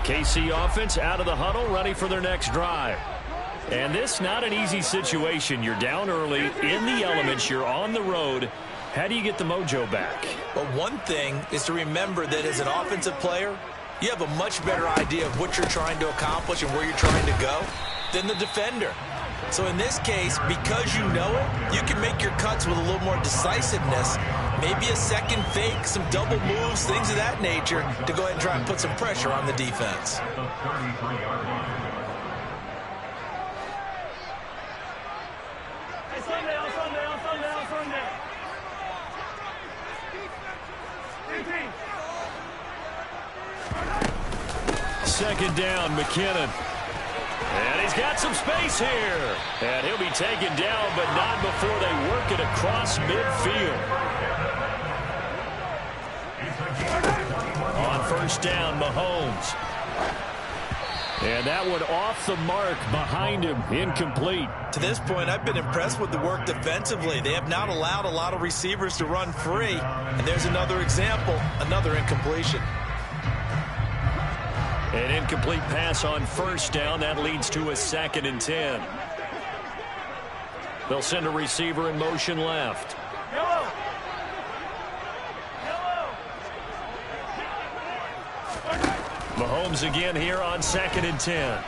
KC offense out of the huddle, ready for their next drive. And this not an easy situation. You're down early, in the elements, you're on the road. How do you get the mojo back? Well, one thing is to remember that as an offensive player, you have a much better idea of what you're trying to accomplish and where you're trying to go than the defender. So in this case, because you know it, you can make your cuts with a little more decisiveness. Maybe a second fake, some double moves, things of that nature to go ahead and try and put some pressure on the defense. Second down, McKinnon. And he's got some space here. And he'll be taken down, but not before they work it across midfield. On first down, Mahomes. And that one off the mark behind him, incomplete. To this point, I've been impressed with the work defensively. They have not allowed a lot of receivers to run free. And there's another example, another incompletion. An incomplete pass on first down. That leads to a 2nd and 10. They'll send a receiver in motion left. Mahomes again here on 2nd and 10.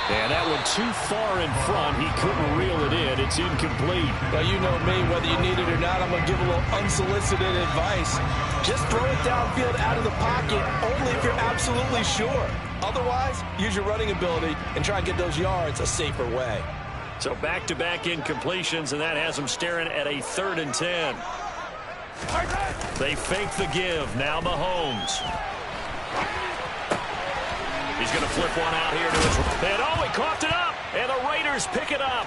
And that one too far in front. He couldn't reel it in. It's incomplete. Well, you know me, whether you need it or not, I'm going to give a little unsolicited advice. Just throw it downfield out of the pocket, only if you're absolutely sure. Otherwise, use your running ability and try and get those yards a safer way. So back-to-back incompletions, and that has them staring at a 3rd and 10. They fake the give. Now Mahomes. He's going to flip one out here to his right. And oh, he coughed it up. And the Raiders pick it up.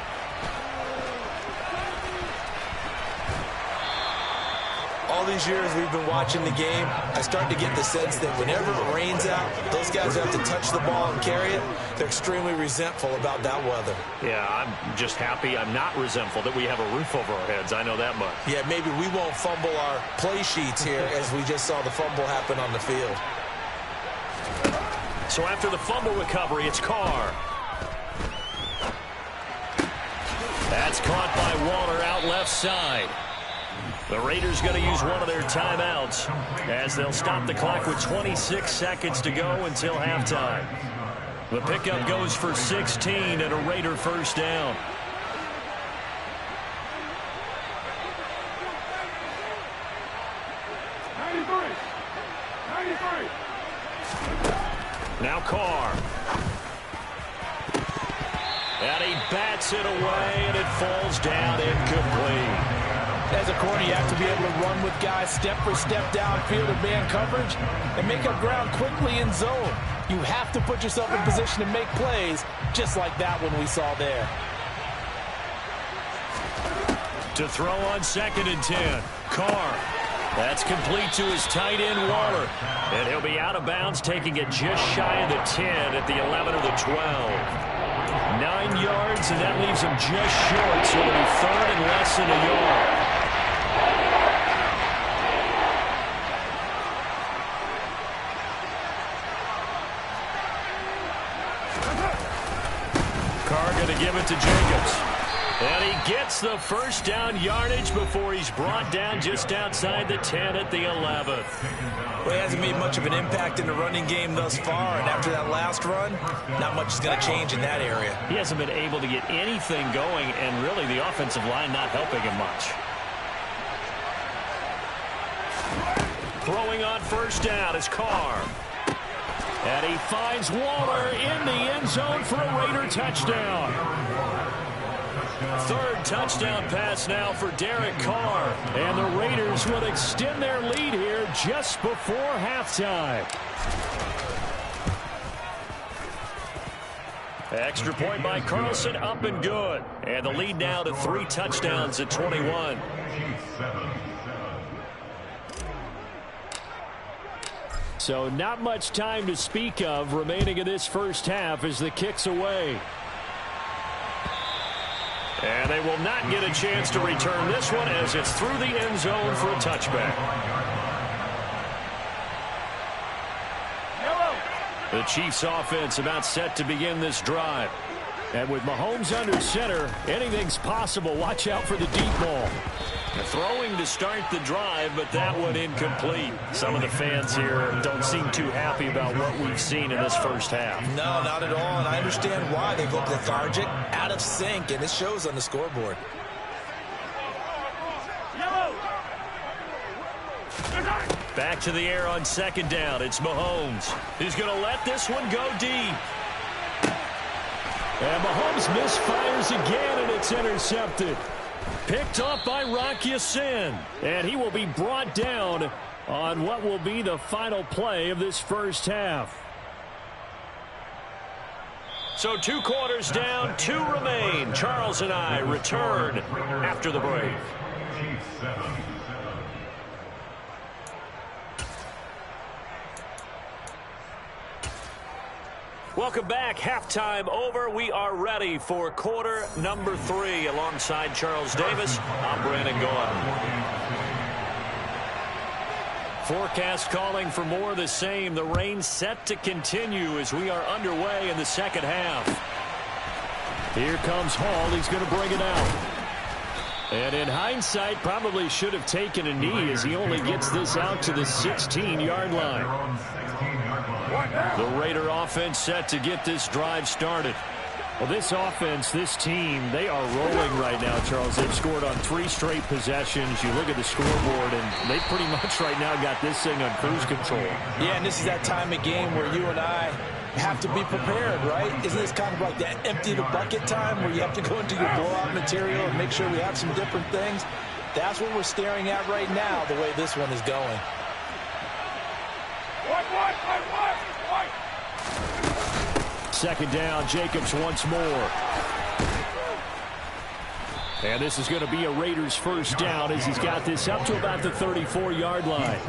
All these years we've been watching the game, I start to get the sense that whenever it rains out, those guys have to touch the ball and carry it. They're extremely resentful about that weather. Yeah, I'm just happy I'm not resentful that we have a roof over our heads. I know that much. Yeah, maybe we won't fumble our play sheets here as we just saw the fumble happen on the field. So after the fumble recovery, it's Carr. That's caught by Waller out left side. The Raiders going to use one of their timeouts as they'll stop the clock with 26 seconds to go until halftime. The pickup goes for 16 and a Raider first down. Now Carr. And he bats it away, and it falls down incomplete. As a corner, you have to be able to run with guys step for step downfield in man coverage and make up ground quickly in zone. You have to put yourself in position to make plays, just like that one we saw there. To throw on 2nd and 10. Carr. That's complete to his tight end, Waller. And he'll be out of bounds, taking it just shy of the 10 at the 11 or the 12. 9 yards, and that leaves him just short, so it'll be 3rd and less than a yard. Carr going to give it to Jacobs. And he gets the first down yardage before he's brought down just outside the 10 at the 11th. Well, he hasn't made much of an impact in the running game thus far, and after that last run, not much is going to change in that area. He hasn't been able to get anything going, and really the offensive line not helping him much. Throwing on first down is Carr. And he finds Waller in the end zone for a Raider touchdown. 3rd touchdown pass now for Derek Carr. And the Raiders will extend their lead here just before halftime. Extra point by Carlson, up and good. And the lead now to 3 touchdowns at 21. So not much time to speak of remaining in this first half as the kick's away. And they will not get a chance to return this one as it's through the end zone for a touchback. The Chiefs offense about set to begin this drive. And with Mahomes under center, anything's possible. Watch out for the deep ball. Throwing to start the drive, but that one incomplete. Some of the fans here don't seem too happy about what we've seen in this first half. No, not at all, and I understand why. They look lethargic, out of sync, and it shows on the scoreboard. Back to the air on second down. It's Mahomes. He's going to let this one go deep. And Mahomes misfires again, and it's intercepted. Picked off by Rock Ya-Sin. And he will be brought down on what will be the final play of this first half. So 2 quarters down, 2 remain. Charles and I return after the break. Welcome back. Halftime over. We are ready for quarter number 3. Alongside Charles Davis, I'm Brandon Gaudin. Forecast calling for more of the same. The rain set to continue as we are underway in the second half. Here comes Hall. He's going to bring it out. And in hindsight, probably should have taken a knee as he only gets this out to the 16-yard line. The Raider offense set to get this drive started. Well, this offense, this team, they are rolling right now, Charles. They've scored on 3 straight possessions. You look at the scoreboard, and they pretty much right now got this thing on cruise control. Yeah, and this is that time of game where you and I have to be prepared, right? Isn't this kind of like that empty the bucket time where you have to go into your blowout material and make sure we have some different things? That's what we're staring at right now, the way this one is going. Second down, Jacobs once more. And this is going to be a Raiders first down as he's got this up to about the 34-yard line.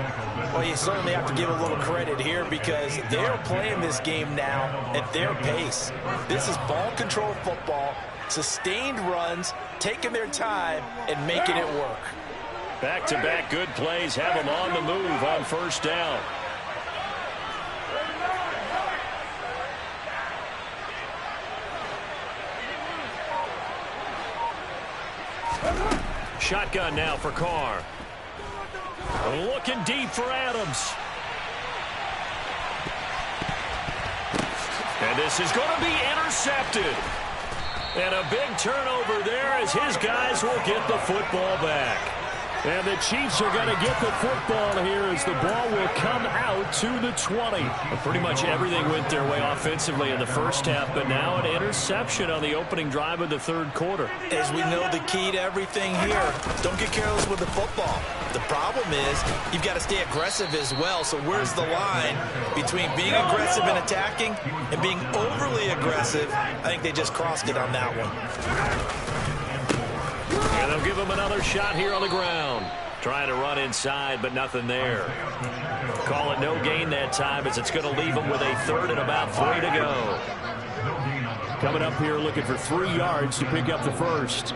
Well, you certainly have to give a little credit here because they're playing this game now at their pace. This is ball control football, sustained runs, taking their time and making it work. Back-to-back good plays have them on the move on first down. Shotgun now for Carr. Looking deep for Adams. And this is going to be intercepted. And a big turnover there as his guys will get the football back. And the Chiefs are going to get the football here as the ball will come out to the 20. And pretty much everything went their way offensively in the first half, but now an interception on the opening drive of the third quarter. As we know, the key to everything here, don't get careless with the football. The problem is you've got to stay aggressive as well. So where's the line between being aggressive and attacking and being overly aggressive? I think they just crossed it on that one. And they'll give him another shot here on the ground. Trying to run inside, but nothing there. Call it no gain that time as it's going to leave him with a third and about 3 to go. Coming up here looking for 3 yards to pick up the first.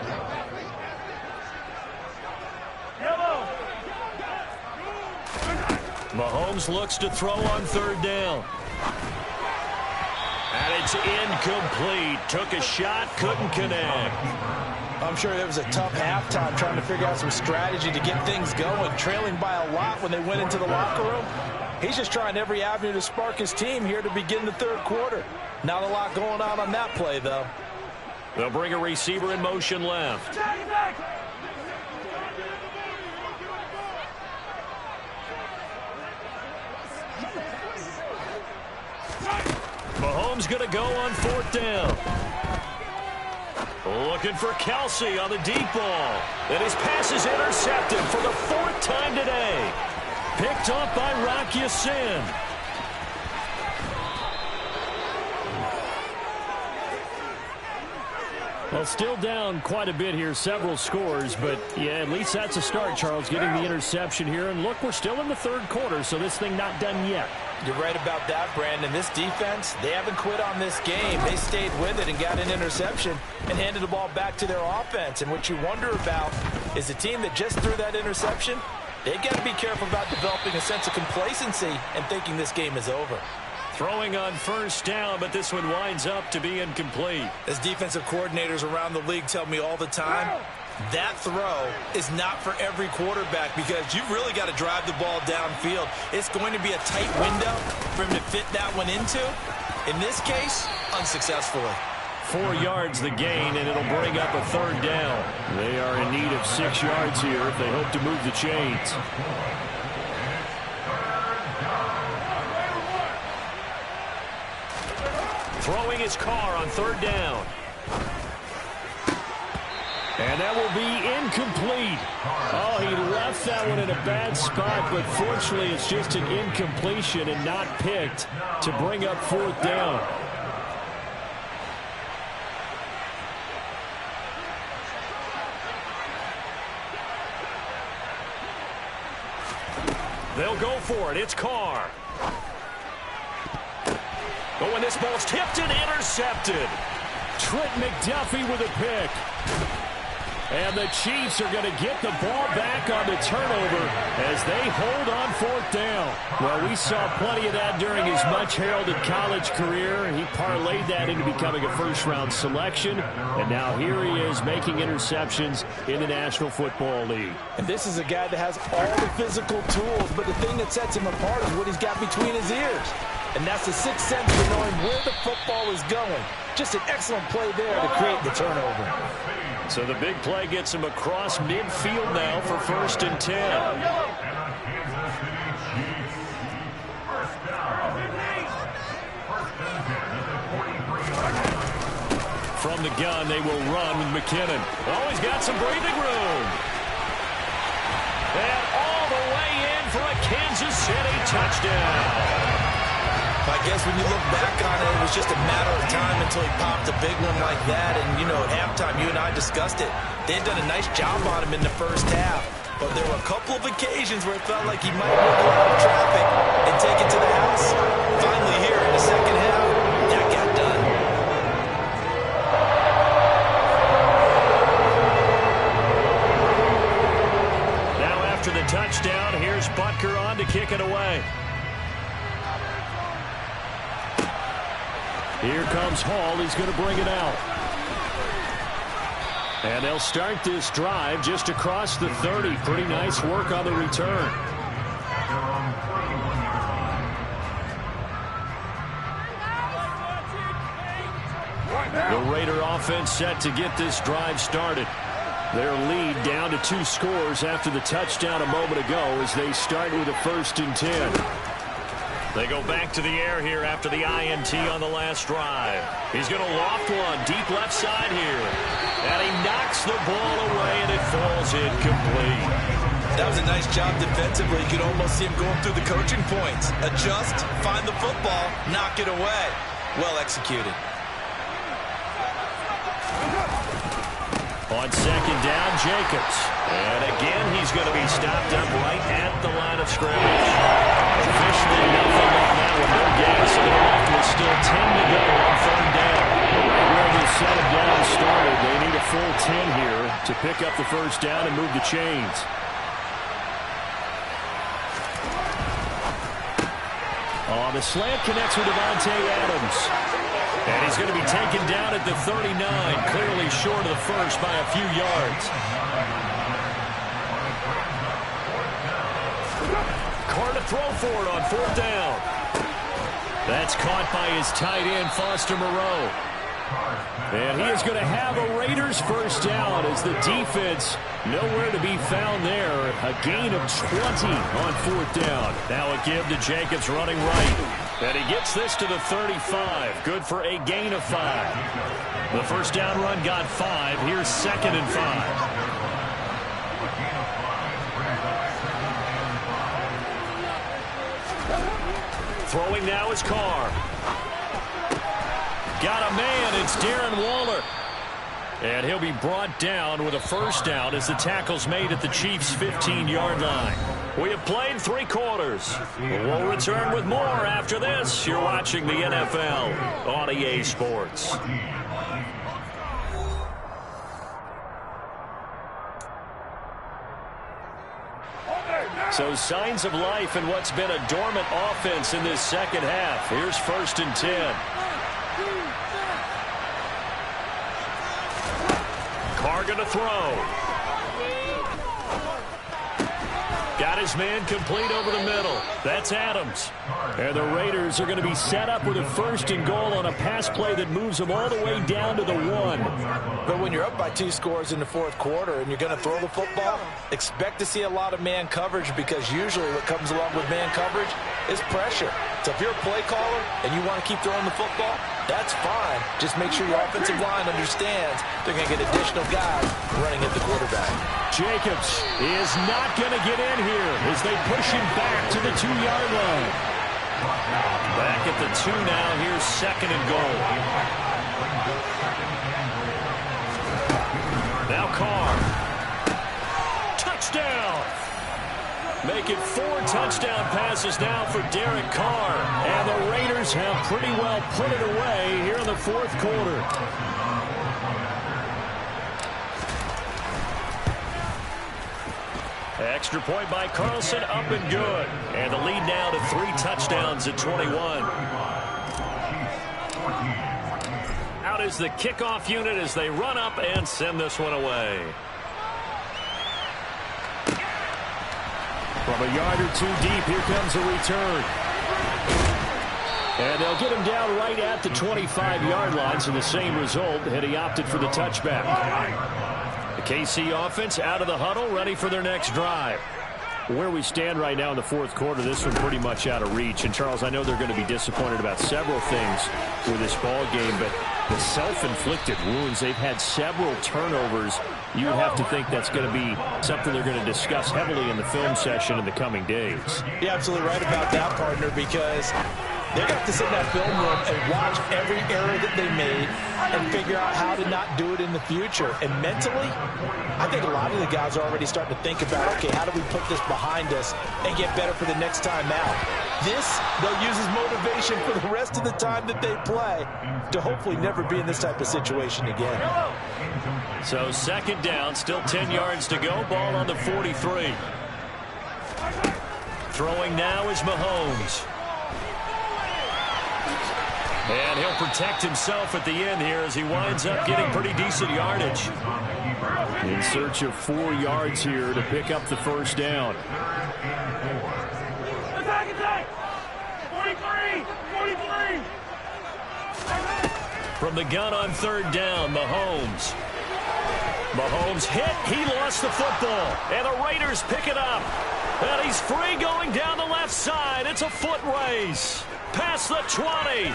Mahomes looks to throw on third down. And it's incomplete. Took a shot, couldn't connect. I'm sure it was a tough halftime trying to figure out some strategy to get things going, trailing by a lot when they went into the locker room. He's just trying every avenue to spark his team here to begin the third quarter. Not a lot going on that play, though. They'll bring a receiver in motion left. Mahomes going to go on fourth down. Looking for Kelsey on the deep ball. And his pass is intercepted for the 4th time today. Picked off by Rock Ya-Sin. Well, still down quite a bit here, several scores, but yeah, at least that's a start, Charles, getting the interception here. And look, we're still in the third quarter, so this thing not done yet. You're right about that, Brandon. This defense, they haven't quit on this game. They stayed with it and got an interception and handed the ball back to their offense. And what you wonder about is the team that just threw that interception, they've got to be careful about developing a sense of complacency and thinking this game is over. Throwing on first down, but this one winds up to be incomplete. As defensive coordinators around the league tell me all the time, that throw is not for every quarterback because you've really got to drive the ball downfield. It's going to be a tight window for him to fit that one into. In this case, unsuccessfully. 4 yards the gain, and it'll bring up a third down. They are in need of 6 yards here if they hope to move the chains. Throwing his car on third down. And that will be incomplete. Oh, he left that one in a bad spot, but fortunately it's just an incompletion and not picked to bring up fourth down. They'll go for it. It's Carr. Oh, and this ball's tipped and intercepted. Trent McDuffie with a pick. And the Chiefs are going to get the ball back on the turnover as they hold on fourth down. Well, we saw plenty of that during his much-heralded college career. He parlayed that into becoming a first-round selection. And now here he is making interceptions in the National Football League. And this is a guy that has all the physical tools, but the thing that sets him apart is what he's got between his ears. And that's the sixth sense for knowing where the football is going. Just an excellent play there to create the turnover. So the big play gets him across midfield now for 1st and 10. From the gun, they will run with McKinnon. Oh, he's got some breathing room. And all the way in for a Kansas City touchdown. I guess when you look back on it, it was just a matter of time until he popped a big one like that. And, you know, at halftime, you and I discussed it. They had done a nice job on him in the first half. But there were a couple of occasions where it felt like he might work a lot of traffic and take it to the house. Finally here in the second half, that got done. Now after the touchdown, here's Butker on to kick it away. Here comes Hall. He's going to bring it out. And they'll start this drive just across the 30. Pretty nice work on the return. The Raider offense set to get this drive started. Their lead down to 2 scores after the touchdown a moment ago as they start with a 1st and 10. They go back to the air here after the INT on the last drive. He's going to loft one deep left side here. And he knocks the ball away, and it falls incomplete. That was a nice job defensively. You could almost see him going through the coaching points. Adjust, find the football, knock it away. Well executed. On 2nd down, Jacobs. And again, he's going to be stopped up right at the line of scrimmage. Officially nothing on that one. No gas. So they're left with still 10 to go on 3rd down. Right where this set of downs started, they need a full 10 here to pick up the 1st down and move the chains. Oh, the slant connects with Davante Adams. And he's going to be taken down at the 39, clearly short of the first by a few yards. Carr to throw for it on 4th down. That's caught by his tight end, Foster Moreau. And he is going to have a Raiders 1st down as the defense nowhere to be found there. A gain of 20 on 4th down. Now a give to Jacobs running right. And he gets this to the 35. Good for a gain of 5. The 1st down run got 5. Here's 2nd and 5. Throwing now is Carr. Got a man. It's Darren Waller. And he'll be brought down with a 1st down as the tackle's made at the Chiefs' 15-yard line. We have played 3 quarters. We'll return with more after this. You're watching the NFL on EA Sports. So signs of life in what's been a dormant offense in this second half. Here's 1st and 10. Carr going to throw. Got his man complete over the middle. That's Adams. And the Raiders are going to be set up with a 1st and goal on a pass play that moves them all the way down to the 1. But when you're up by 2 scores in the 4th quarter and you're going to throw the football, expect to see a lot of man coverage, because usually what comes along with man coverage is pressure. So if you're a play caller and you want to keep throwing the football, that's fine. Just make sure your offensive line understands they're going to get additional guys running at the quarterback. Jacobs is not going to get in here as they push him back to the 2-yard line. Back at the 2 now. Here's 2nd and goal. Now Carr. Touchdown. Make it 4 touchdown passes now for Derek Carr. And the Raiders have pretty well put it away here in the 4th quarter. Extra point by Carlson, up and good. And the lead now to 3 touchdowns at 21. Out is the kickoff unit as they run up and send this one away. From a yard or 2 deep, here comes a return. And they'll get him down right at the 25-yard line, so the same result had he opted for the touchback. The KC offense out of the huddle, ready for their next drive. Where we stand right now in the 4th quarter, this one pretty much out of reach. And, Charles, I know they're going to be disappointed about several things with this ball game, but the self-inflicted wounds, they've had several turnovers. You would have to think that's going to be something they're going to discuss heavily in the film session in the coming days. You're absolutely right about that, partner, because they're going to have to sit in that film room and watch every error that they made and figure out how to not do it in the future. And mentally, I think a lot of the guys are already starting to think about, okay, how do we put this behind us and get better for the next time out? This, they'll use as motivation for the rest of the time that they play to hopefully never be in this type of situation again. So 2nd down, still 10 yards to go, ball on the 43. Throwing now is Mahomes. And he'll protect himself at the end here as he winds up getting pretty decent yardage. In search of 4 yards here to pick up the 1st down. 43. From the gun on 3rd down, Mahomes. Mahomes hit. He lost the football. And the Raiders pick it up. And he's free going down the left side. It's a foot race. Past the 20.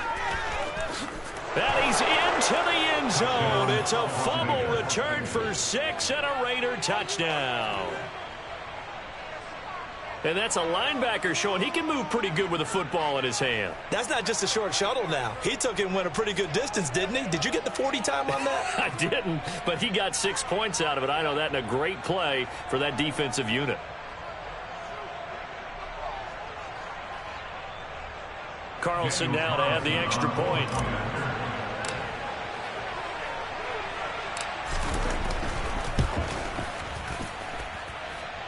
And he's into the end zone. It's a fumble return for 6 and a Raider touchdown. And that's a linebacker showing he can move pretty good with a football in his hand. That's not just a short shuttle now. He took it and went a pretty good distance, didn't he? Did you get the 40 time on that? I didn't, but he got 6 points out of it. I know that, and a great play for that defensive unit. Carlson now to add the extra point.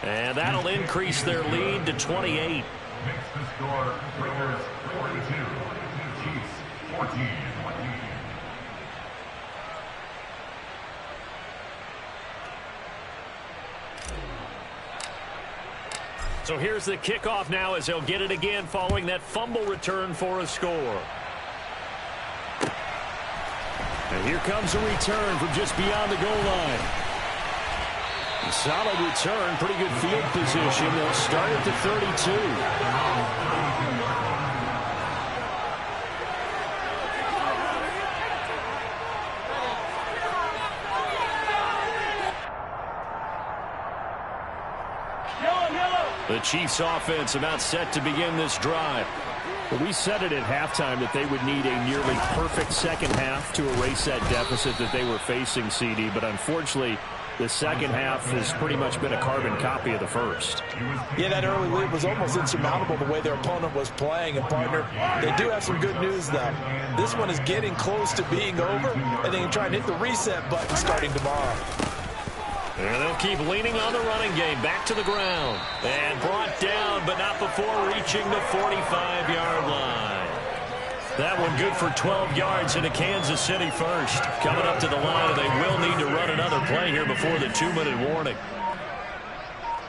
And that'll increase their lead to 28. Makes the score Raiders 42, Chiefs 14. So here's the kickoff now as they'll get it again following that fumble return for a score. And here comes a return from just beyond the goal line. Solid return, pretty good field position. They'll start at the 32. The Chiefs offense about set to begin this drive. We said it at halftime that they would need a nearly perfect second half to erase that deficit that they were facing, CD, but unfortunately the second half has pretty much been a carbon copy of the first. Yeah, that early lead was almost insurmountable the way their opponent was playing. And, partner, they do have some good news, though. This one is getting close to being over, and they can try and hit the reset button starting tomorrow. And they'll keep leaning on the running game. Back to the ground. And brought down, but not before reaching the 45-yard line. That one good for 12 yards into Kansas City first. Coming up to the line, and they will need to run another play here before the 2-minute warning.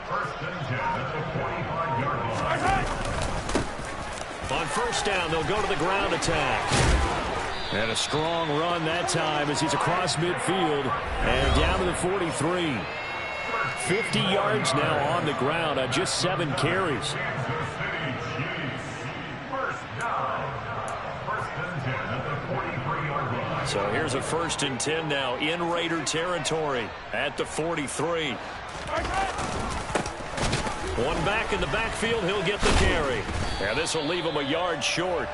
First and 10 at the 45-yard line. On first down, they'll go to the ground attack. And a strong run that time as he's across midfield and down to the 43. 50 yards now on the ground on just 7 carries. Kansas City Chiefs. First down. First and 10 at the 43-yard line. So here's a first and 10 now in Raider territory at the 43. One back in the backfield, he'll get the carry. And this will leave him a yard short.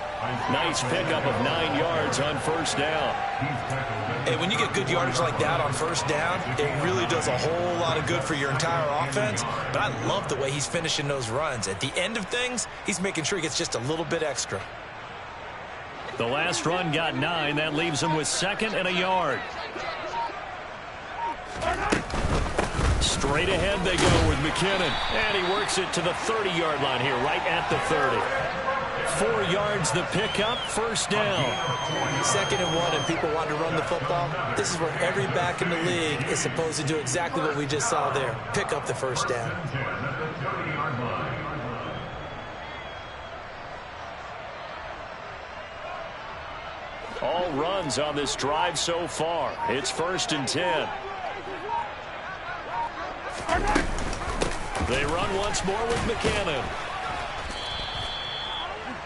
Nice pickup of 9 yards on first down. Hey, when you get good yardage like that on first down, it really does a whole lot of good for your entire offense. But I love the way he's finishing those runs. At the end of things, he's making sure he gets just a little bit extra. The last run got 9. That leaves him with 2nd and a yard. Straight ahead they go with McKinnon. And he works it to the 30-yard line here, right at the 30. 4 yards the pickup, first down. 2nd and 1, and people want to run the football. This is where every back in the league is supposed to do exactly what we just saw there. Pick up the first down. All runs on this drive so far. It's first and 10. They run once more with McKinnon.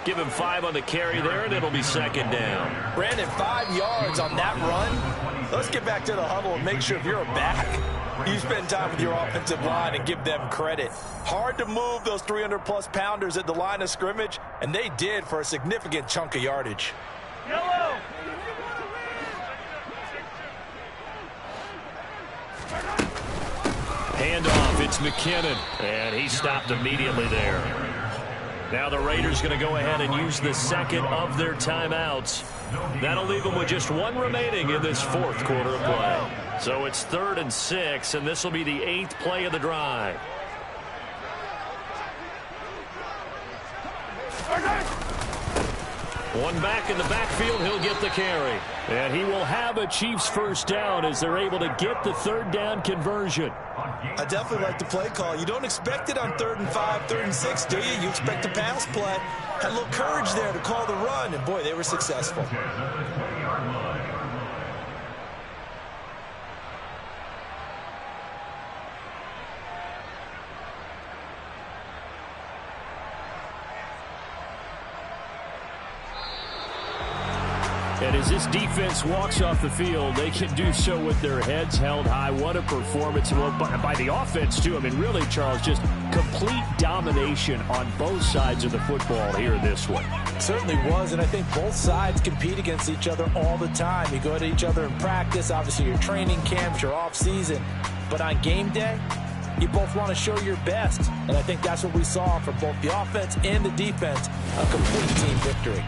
Give him 5 on the carry there, and it'll be 2nd down. Brandon, 5 yards on that run. Let's get back to the huddle and make sure if you're a back, you spend time with your offensive line and give them credit. Hard to move those 300-plus pounders at the line of scrimmage, and they did for a significant chunk of yardage. Yellow. Handoff, it's McKinnon, and he stopped immediately there. Now the Raiders going to go ahead and use the 2nd of their timeouts. That'll leave them with just 1 remaining in this 4th quarter of play. So it's 3rd and 6, and this will be the 8th play of the drive. One back in the backfield, he'll get the carry. And he will have a Chiefs first down as they're able to get the 3rd down conversion. I definitely like the play call. You don't expect it on 3rd and 5, 3rd and 6, do you? You expect a pass play. Had a little courage there to call the run, and boy, they were successful. And as this defense walks off the field, they can do so with their heads held high. What a performance by the offense, too. I mean, really, Charles, just complete domination on both sides of the football here in this one. Certainly was, and I think both sides compete against each other all the time. You go to each other in practice, obviously your training camps, your off-season. But on game day, you both want to show your best. And I think that's what we saw from both the offense and the defense, a complete team victory.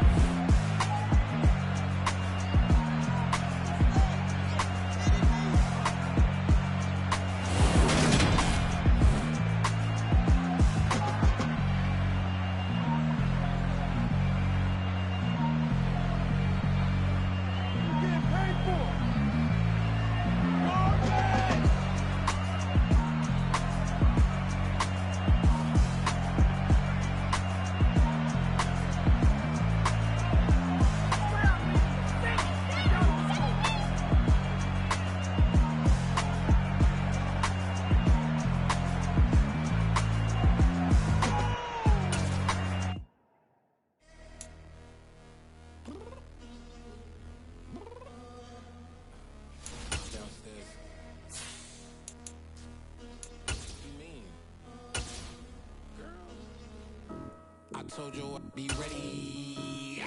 Told you I'd be ready.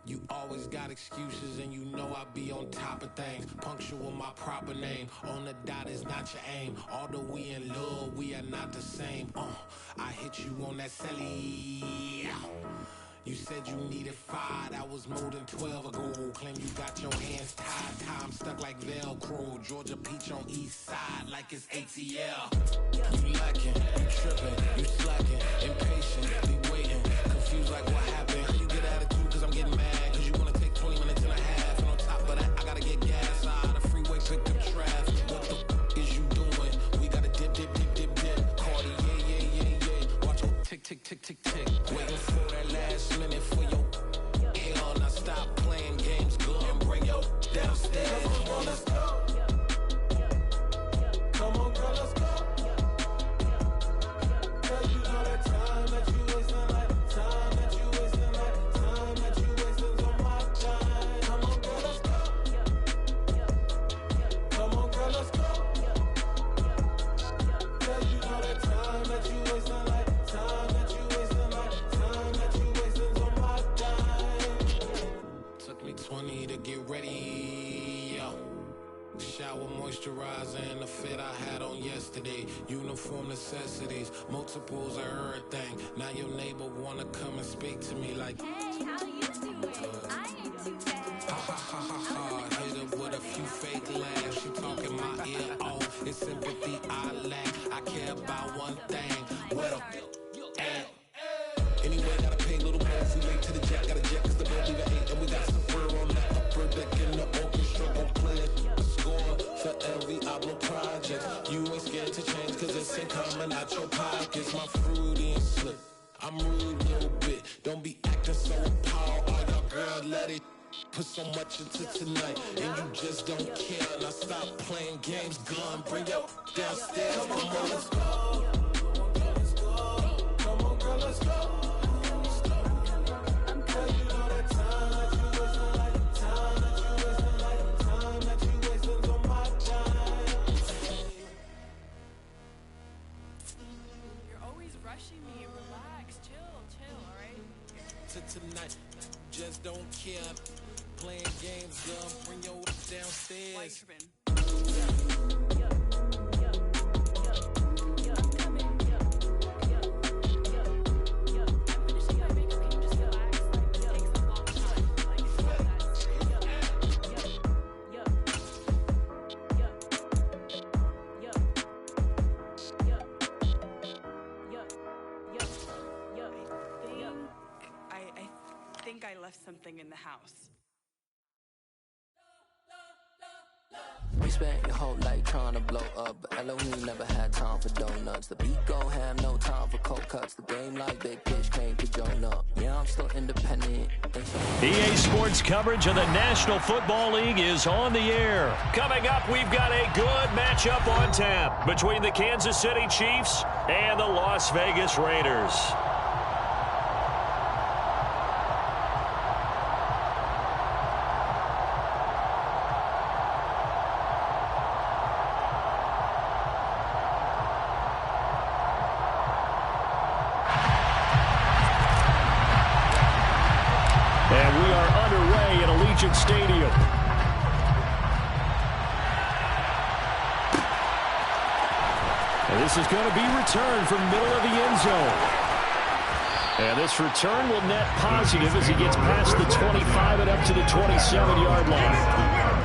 You always got excuses and you know I be on top of things. Punctual my proper name. On the dot is not your aim. Although we in love, we are not the same. I hit you on that celly. You said you needed 5, that was more than 12 ago. Claim you got your hands tied, time stuck like Velcro. Georgia Peach on east side like it's ATL. You lacking, you tripping, you slacking, impatient, be waiting, confused like what happened. How you get attitude cause I'm getting mad, cause you wanna take 20 minutes and a half. And on top of that, I gotta get gas out of the freeway, pick up traffic. What the is you doing? We gotta dip, dip, dip, dip, dip. Cardi, yeah. Watch your tick, tick, tick, tick, tick. Waiting for that last minute for your hell. Now stop playing games, go and bring your downstairs. Come on, let's go. Come on, girl, let's go. Cause you know that time that you wasting, like time that you wasting, like time that you wasting on my time. Come on, girl, let's go. Come on, girl, let's go. Cause you know that time that you wasting, like time that you wasting, like time that you wasting on my time. Took me 20 to get ready, yo. Shower, moisturizer, and the fit I had on yesterday. Uniform necessities, multiples of everything. Now your neighbor wanna come and speak to me like, Hey, how you doing? I ain't too bad. ha ha ha ha ha. Hit her with a few fake laughs. She talking my ear off. It's sympathy I lack. I care about one thing. Where the at? Anyway, gotta pay a little more. If we late to the jack, gotta jet cause the boat leave at 8. And we got Safir on that upper deck in the orchestra. Don't play it. A score for every album project. You ain't scared to change cause it's ain't coming out your pockets. My fruity and slip. I'm rude a little bit. Don't be acting so appalled. All y'all girl, let it put so much into tonight. And you just don't care. Now stop playing games. Gun, bring your downstairs. Come on, girl, let's go. Come on, girl, let's go. Cause you know that time that you wasting, like time that you wasting, like time that you wasting on my time. You're always rushing me. Relax, chill, alright? To tonight, just don't care. Playing games, girl, bring your downstairs. Why tripping? Finishing my makeup, can you just relax? Like, it takes a long time. Like, it's not that I think I left something in the house. We spent your whole life trying to blow up, but Elohim never had time for donuts. The beat gon' have no time for cold cuts. The game like Big Pitch came to join up. Yeah, I'm still independent. EA Sports coverage of the National Football League is on the air. Coming up, we've got a good matchup on tap between the Kansas City Chiefs and the Las Vegas Raiders. And we are underway at Allegiant Stadium. And this is going to be returned from the middle of the end zone. And this return will net positive as he gets past the 25 and up to the 27-yard line.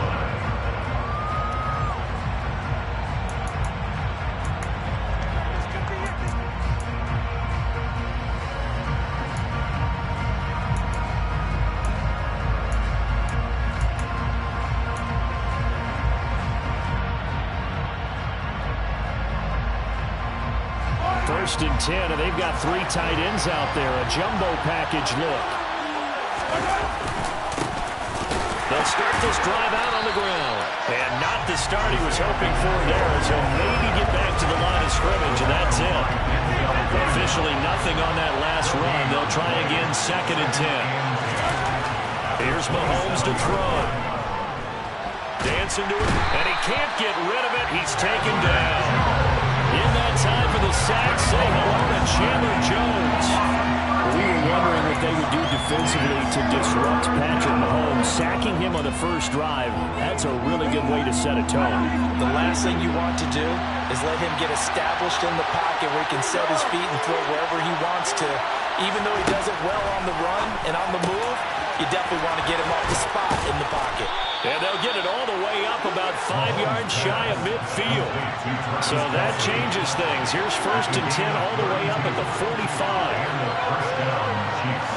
First and 10, and they've got 3 tight ends out there. A jumbo package look. They'll start this drive out on the ground. And not the start he was hoping for there, as he'll maybe get back to the line of scrimmage, and that's it. Officially nothing on that last run. They'll try again, 2nd and 10. Here's Mahomes to throw. Dancing to it, and he can't get rid of it. He's taken down. In that time for the sack, say hello to Chandler Jones. We were wondering what they would do defensively to disrupt Patrick Mahomes. Sacking him on the first drive, that's a really good way to set a tone. The last thing you want to do is let him get established in the pocket where he can set his feet and throw wherever he wants to. Even though he does it well on the run, and definitely want to get him off the spot in the pocket. And they'll get it all the way up about 5 yards shy of midfield. So that changes things. Here's 1st and 10 all the way up at the 45. First down, Chiefs.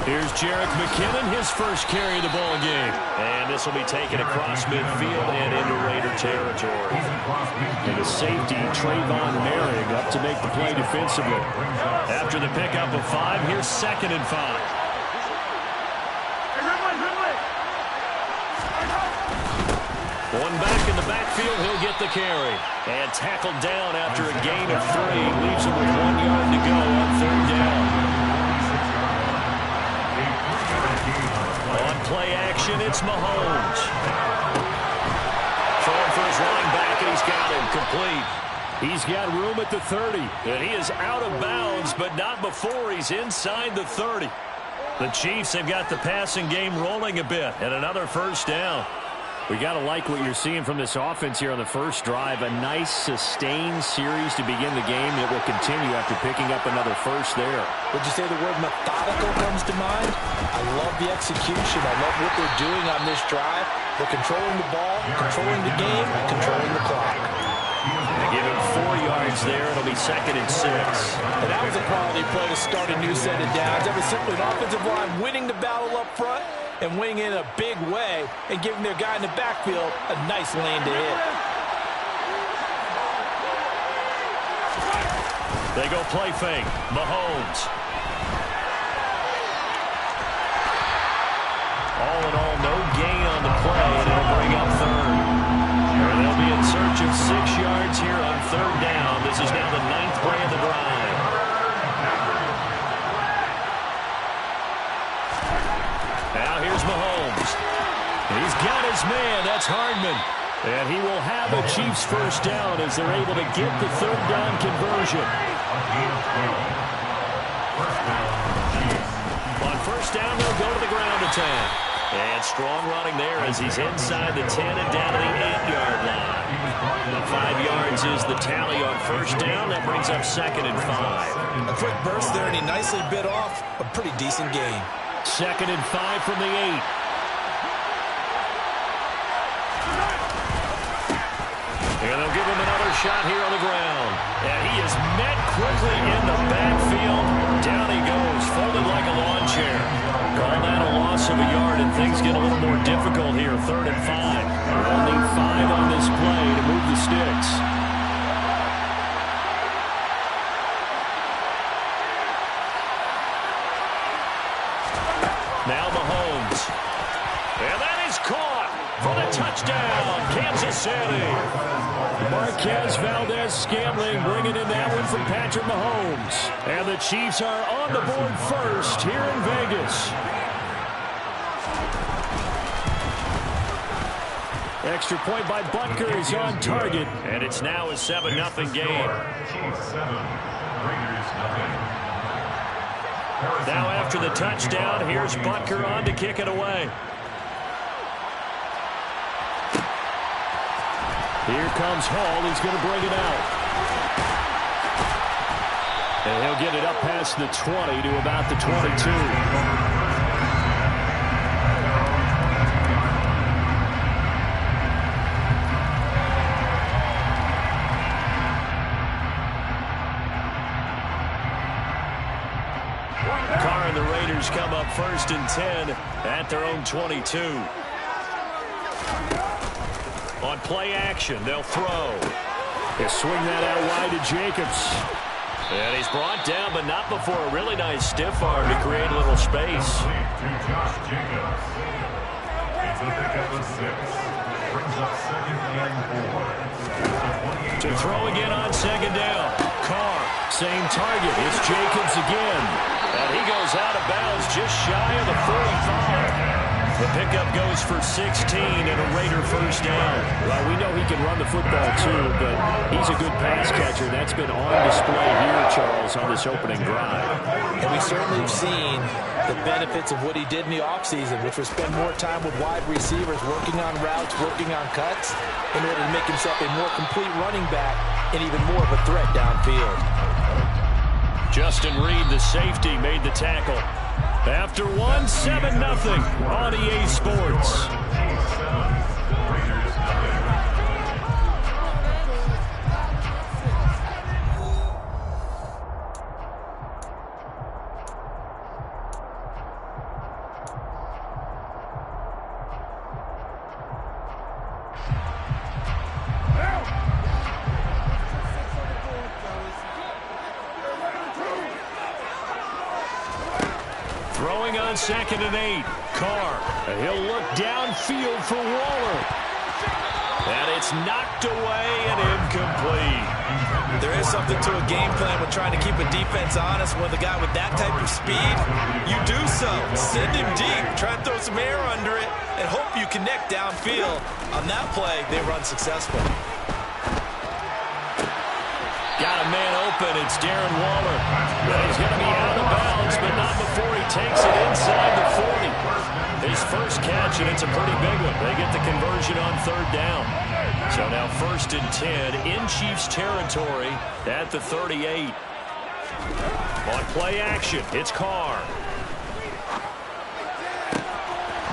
Here's Jerick McKinnon, his first carry of the ball game. And this will be taken across midfield and into Raider territory. And the safety, Trayvon Merrick, up to make the play defensively. After the pickup of 5, here's 2nd and 5. One back in the backfield, he'll get the carry. And tackled down after a gain of 3. Leaves him with 1 yard to go on 3rd down. On play action, it's Mahomes. Throwing for his running back, and he's got him complete. He's got room at the 30. And he is out of bounds, but not before he's inside the 30. The Chiefs have got the passing game rolling a bit, and another 1st down. We got to like what you're seeing from this offense here on the first drive. A nice, sustained series to begin the game that will continue after picking up another 1st there. Would you say the word methodical comes to mind? I love the execution. I love what they're doing on this drive. They're controlling the ball, controlling the game, and controlling the clock. They give him 4 yards there. It'll be 2nd and 6. And that was a quality play to start a new set of downs. That was simply an offensive line winning the battle up front and winning in a big way and giving their guy in the backfield a nice lane to hit. They go play fake. Mahomes. All in all, no gain on the play, and it'll bring up 3rd. And they'll be in search of 6 yards here on 3rd down. This is now the 9th play of the drive. Now here's Mahomes. He's got his man. That's Hardman. And he will have a Chiefs 1st down as they're able to get the 3rd down conversion. On 1st down, they'll go to the ground attack. And strong running there as he's inside the 10 and down to the 8-yard line. 5 yards is the tally on 1st down. That brings up 2nd and 5. A quick burst there, and he nicely bit off a pretty decent gain. 2nd and 5 from the 8. And they'll give him another shot here on the ground. And he is met quickly in the backfield. Down he goes, folded like a lawn chair. Call that a loss of a yard, and things get a little more difficult here. 3rd and 5. They'll need 5 on this play to move the sticks. Now Mahomes. And that is caught for the touchdown, Kansas City. Marquez Valdez-Scantling bringing in that one from Patrick Mahomes. And the Chiefs are on the board first here in Vegas. Extra point by Butker is on target. And it's now a 7-0 game. Chiefs 7, Raiders 0. Now after the touchdown, here's Butker on to kick it away. Here comes Hall. He's going to bring it out. And he'll get it up past the 20 to about the 22. Carr and the Raiders come up 1st and 10 at their own 22. On play action, they'll throw. They swing that out wide to Jacobs. And he's brought down, but not before a really nice stiff arm to create a little space. To Josh Jacobs. It's a pickup of 6. Brings up 2nd and 4. To throw again on 2nd down. Carr, same target. It's Jacobs again. And he goes out of bounds just shy of the 45. The pickup goes for 16 and a Raider first down. Well, we know he can run the football too, but he's a good pass catcher. That's been on display here, Charles, on this opening drive. And we certainly have seen the benefits of what he did in the offseason, which was spend more time with wide receivers, working on routes, working on cuts, in order to make himself a more complete running back and even more of a threat downfield. Justin Reed, the safety, made the tackle. After 7-0 on EA Sports. Throwing on 2nd and 8. Carr. And he'll look downfield for Waller. And it's knocked away and incomplete. There is something to a game plan with trying to keep a defense honest with a guy with that type of speed. You do so. Send him deep. Try and throw some air under it and hope you connect downfield. On that play, they run successful. Got a man open. It's Darren Waller. But he's going to be out of bounds, but not before he takes it inside the 40. His first catch, and it's a pretty big one. They get the conversion on 3rd down. So now 1st and 10 in Chiefs territory at the 38. On play action, it's Carr.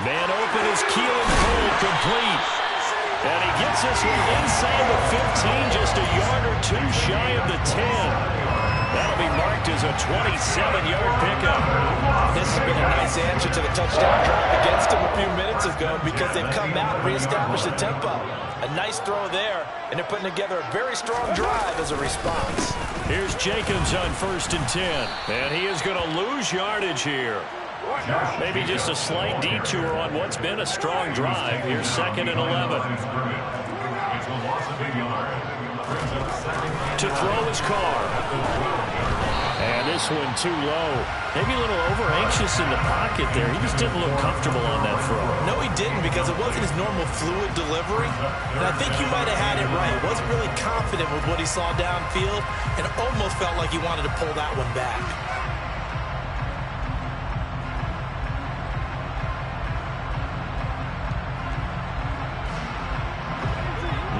Man open is Keelan Cole, complete. And he gets this one inside the 15, just a yard or two shy of the 10. That'll be marked as a 27-yard pickup. This has been a nice answer to the touchdown drive against them a few minutes ago because they've come out and reestablished the tempo. A nice throw there, and they're putting together a very strong drive as a response. Here's Jacobs on 1st and 10, and he is going to lose yardage here. Maybe just a slight detour on what's been a strong drive. Here's 2nd and 11. To throw his Carr. And this one too low. Maybe a little over-anxious in the pocket there. He just didn't look comfortable on that throw. No, he didn't, because it wasn't his normal fluid delivery. And I think you might have had it right. He wasn't really confident with what he saw downfield and almost felt like he wanted to pull that one back.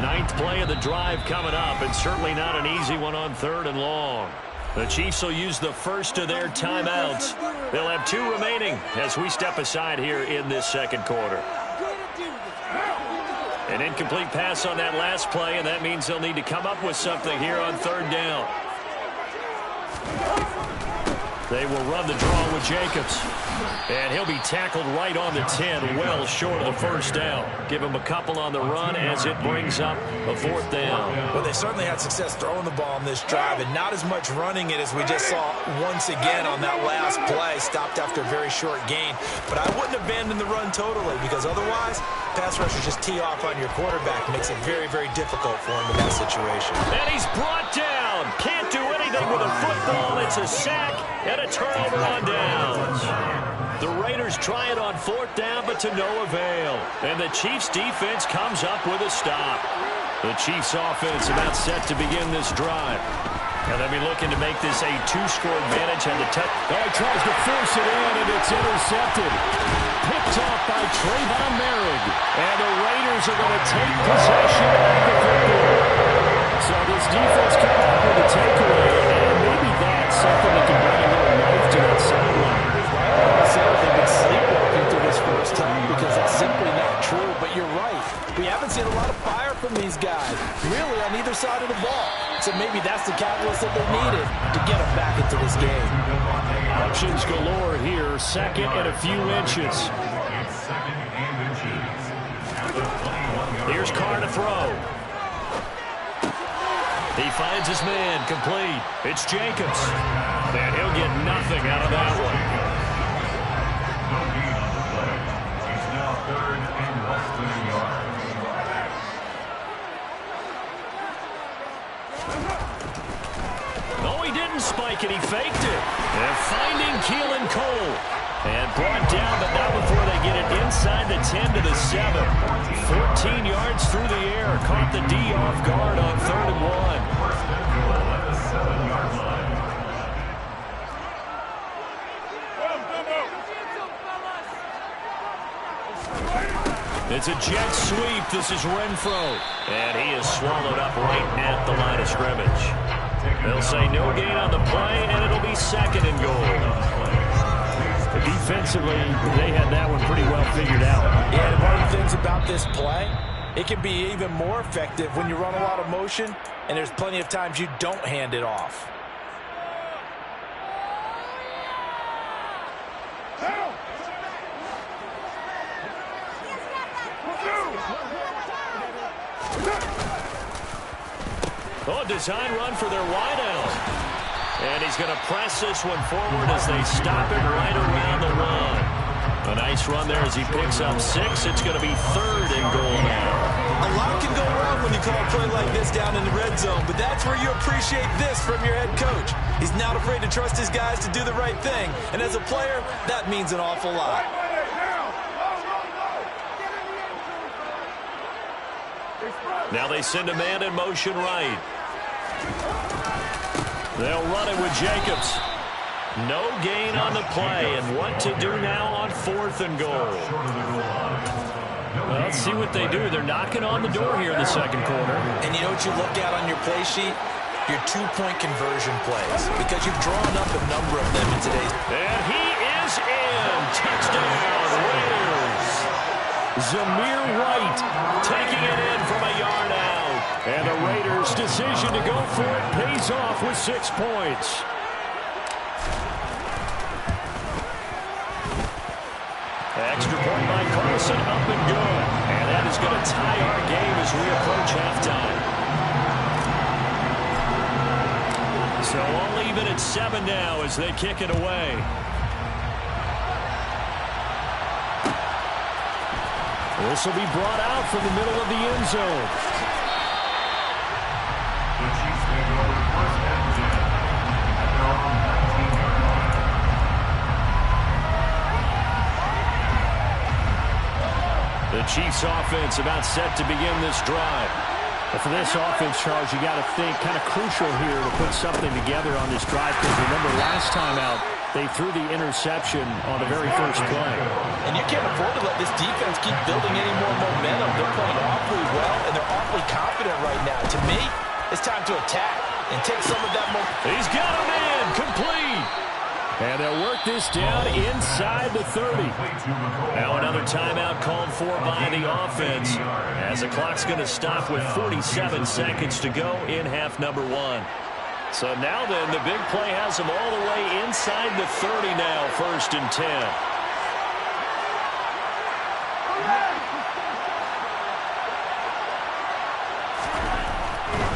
Ninth play of the drive coming up, and certainly not an easy one on 3rd and long. The Chiefs will use the first of their timeouts. They'll have 2 remaining as we step aside here in this 2nd quarter. An incomplete pass on that last play, and that means they'll need to come up with something here on 3rd down. They will run the draw with Jacobs. And he'll be tackled right on the 10, well short of the first down. Give him a couple on the run as it brings up a 4th down. Well, they certainly had success throwing the ball in this drive, and not as much running it as we just saw once again on that last play. Stopped after a very short gain. But I wouldn't abandon the run totally, because otherwise, pass rushers just tee off on your quarterback. Makes it very, very difficult for him in that situation. And he's brought down. Can't do anything with a football. It's a sack and a turnover on downs. The Raiders try it on 4th down, but to no avail. And the Chiefs defense comes up with a stop. The Chiefs offense about set to begin this drive. And they'll be looking to make this a 2-score advantage on the touch. Oh, he tries to force it in, and it's intercepted. Picked off by Trayvon Merrick. And the Raiders are going to take possession of the football. So this defense coming up with a takeaway, and maybe that's something that can bring a little life to that sideline. They've been sleepwalking through this first time because that's simply not true, but you're right. We haven't seen a lot of fire from these guys, really, on either side of the ball. So maybe that's the catalyst that they needed to get them back into this game. Options galore here, 2nd and a few inches. Here's Carr to throw. He finds his man, complete. It's Jacobs. And he'll get nothing out of that one. No, he didn't spike it. He faked it. And finding Keelan Cole. And brought down, but not before they get it inside the 10 to the 7. 14 yards through the air. Caught the D off guard on 3rd and 1. First and goal at the 7-yard line. It's a jet sweep. This is Renfro. And he is swallowed up right at the line of scrimmage. They'll say no gain on the play, and it'll be 2nd and goal. Defensively, they had that one pretty well figured out. Yeah, and one of the things about this play, it can be even more effective when you run a lot of motion, and there's plenty of times you don't hand it off. Oh, design run for their wideout. And he's going to press this one forward as they stop him right around the 1. A nice run there as he picks up 6. It's going to be 3rd and goal now. A lot can go wrong when you call a play like this down in the red zone, but that's where you appreciate this from your head coach. He's not afraid to trust his guys to do the right thing, and as a player, that means an awful lot. Now they send a man in motion right. They'll run it with Jacobs. No gain on the play, and what to do now on 4th and goal. Well, let's see what they do. They're knocking on the door here in the 2nd quarter. And you know what you look at on your play sheet? Your 2-point conversion plays, because you've drawn up a number of them in today's. And he is in. Touchdown, Raiders. Zamir White taking it in from a yard out. And the Raiders' decision to go for it pays off with 6 points. Extra point by Carson, up and good. And that is going to tie our game as we approach halftime. So all even at 7 now as they kick it away. This will be brought out from the middle of the end zone. The Chiefs take over 1st and 10 at their own 19-yard line. The Chiefs offense about set to begin this drive. But for this offense, Charles, you got to think kind of crucial here to put something together on this drive, because remember last time out, they threw the interception on the very first play. And you can't afford to let this defense keep building any more momentum. They're playing awfully well, and they're awfully confident right now. To me, it's time to attack and take some of that momentum. He's got a man complete. And they'll work this down inside the 30. Now another timeout called for by the offense, as the clock's going to stop with 47 seconds to go in half number 1. So now then, the big play has them all the way inside the 30 now, 1st and 10.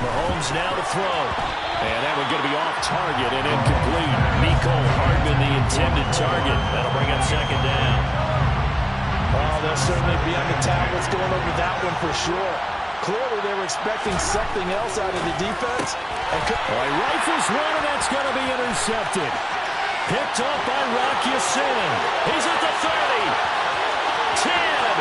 Mahomes now to throw. And that one's going to be off target and incomplete. Mecole Hardman, the intended target. That'll bring up 2nd down. Oh, they'll certainly be on the tablets going over that one for sure. Clearly, they were expecting something else out of the defense. And he rifles one, and that's going to be intercepted. Picked up by Rock Ya-Sin. He's at the 30. 10.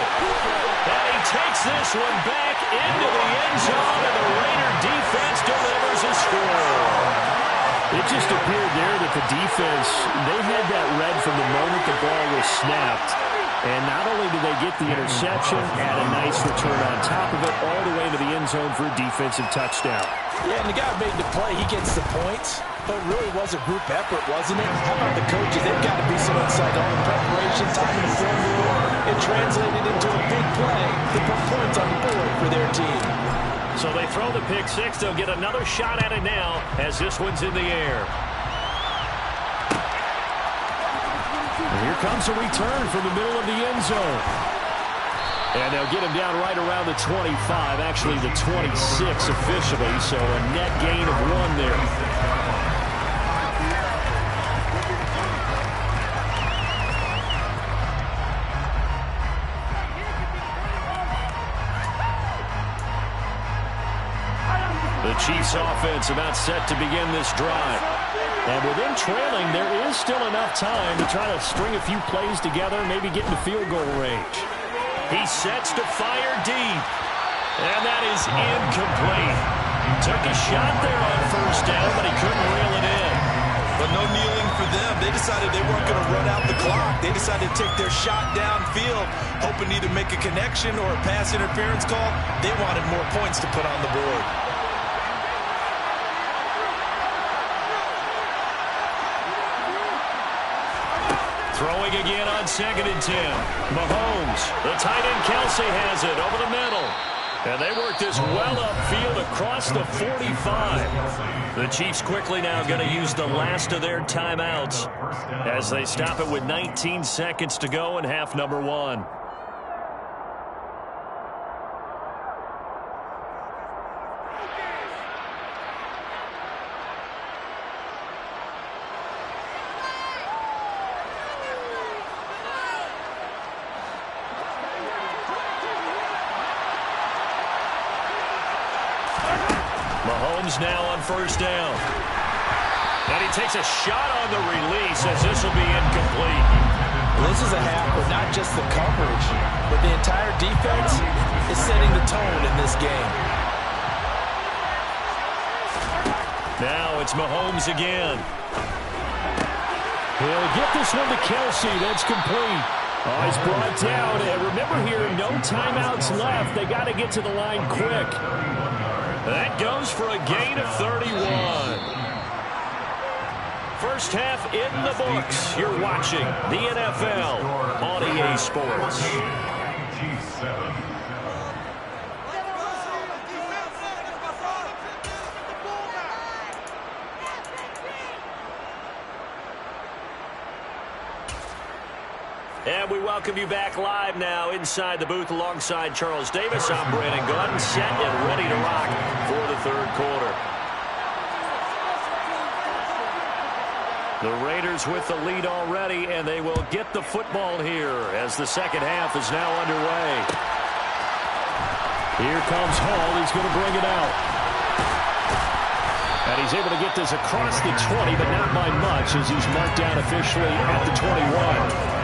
And he takes this one back into the end zone, and the Raider defense delivers a score. It just appeared there that the defense, they had that read from the moment the ball was snapped. And not only did they get the interception, add a nice return on top of it, all the way to the end zone for a defensive touchdown. Yeah, and the guy made the play. He gets the points. But it really was a group effort, wasn't it? How about the coaches? They've got to be some insight on the preparation, time in the film room. It translated into a big play to put points on the board for their team. So they throw the pick six. They'll get another shot at it now as this one's in the air. And here comes a return from the middle of the end zone. And they'll get him down right around the 25, actually the 26 officially, so a net gain of 1 there. The Chiefs offense about set to begin this drive. And with them trailing, there is still enough time to try to string a few plays together, maybe get into field goal range. He sets to fire deep. And that is incomplete. Took a shot there on first down, but he couldn't reel it in. But no kneeling for them. They decided they weren't going to run out the clock. They decided to take their shot downfield, hoping to either make a connection or a pass interference call. They wanted more points to put on the board. Throwing again on 2nd and 10. Mahomes, the tight end Kelsey has it over the middle. And they work this well upfield across the 45. The Chiefs quickly now going to use the last of their timeouts as they stop it with 19 seconds to go in half number 1. Mahomes now on first down. And he takes a shot on the release as this will be incomplete. This is a half where not just the coverage, but the entire defense is setting the tone in this game. Now it's Mahomes again. He'll get this one to Kelsey. That's complete. Oh, he's brought down. And remember here, no timeouts left. They got to get to the line quick. That goes for a gain of 31. First half in the books. You're watching the NFL on EA Sports. And we welcome you back live now inside the booth alongside Charles Davis. I'm Brandon Gaudin, set and ready to rock for the third quarter. The Raiders with the lead already, and they will get the football here as the second half is now underway. Here comes Hall. He's going to bring it out. And he's able to get this across the 20, but not by much as he's marked down officially at the 21.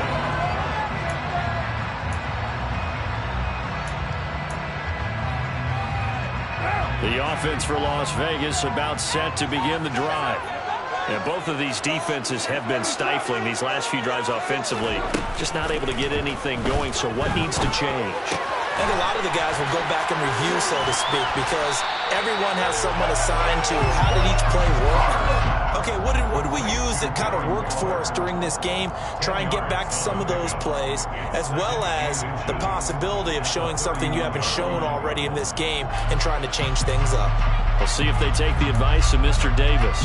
The offense for Las Vegas about set to begin the drive. And both of these defenses have been stifling these last few drives offensively. Just not able to get anything going, so what needs to change? And a lot of the guys will go back and review, so to speak, because everyone has someone assigned to how did each play work. Okay, what did we use that kind of worked for us during this game? Try and get back to some of those plays, as well as the possibility of showing something you haven't shown already in this game and trying to change things up. We'll see if they take the advice of Mr. Davis.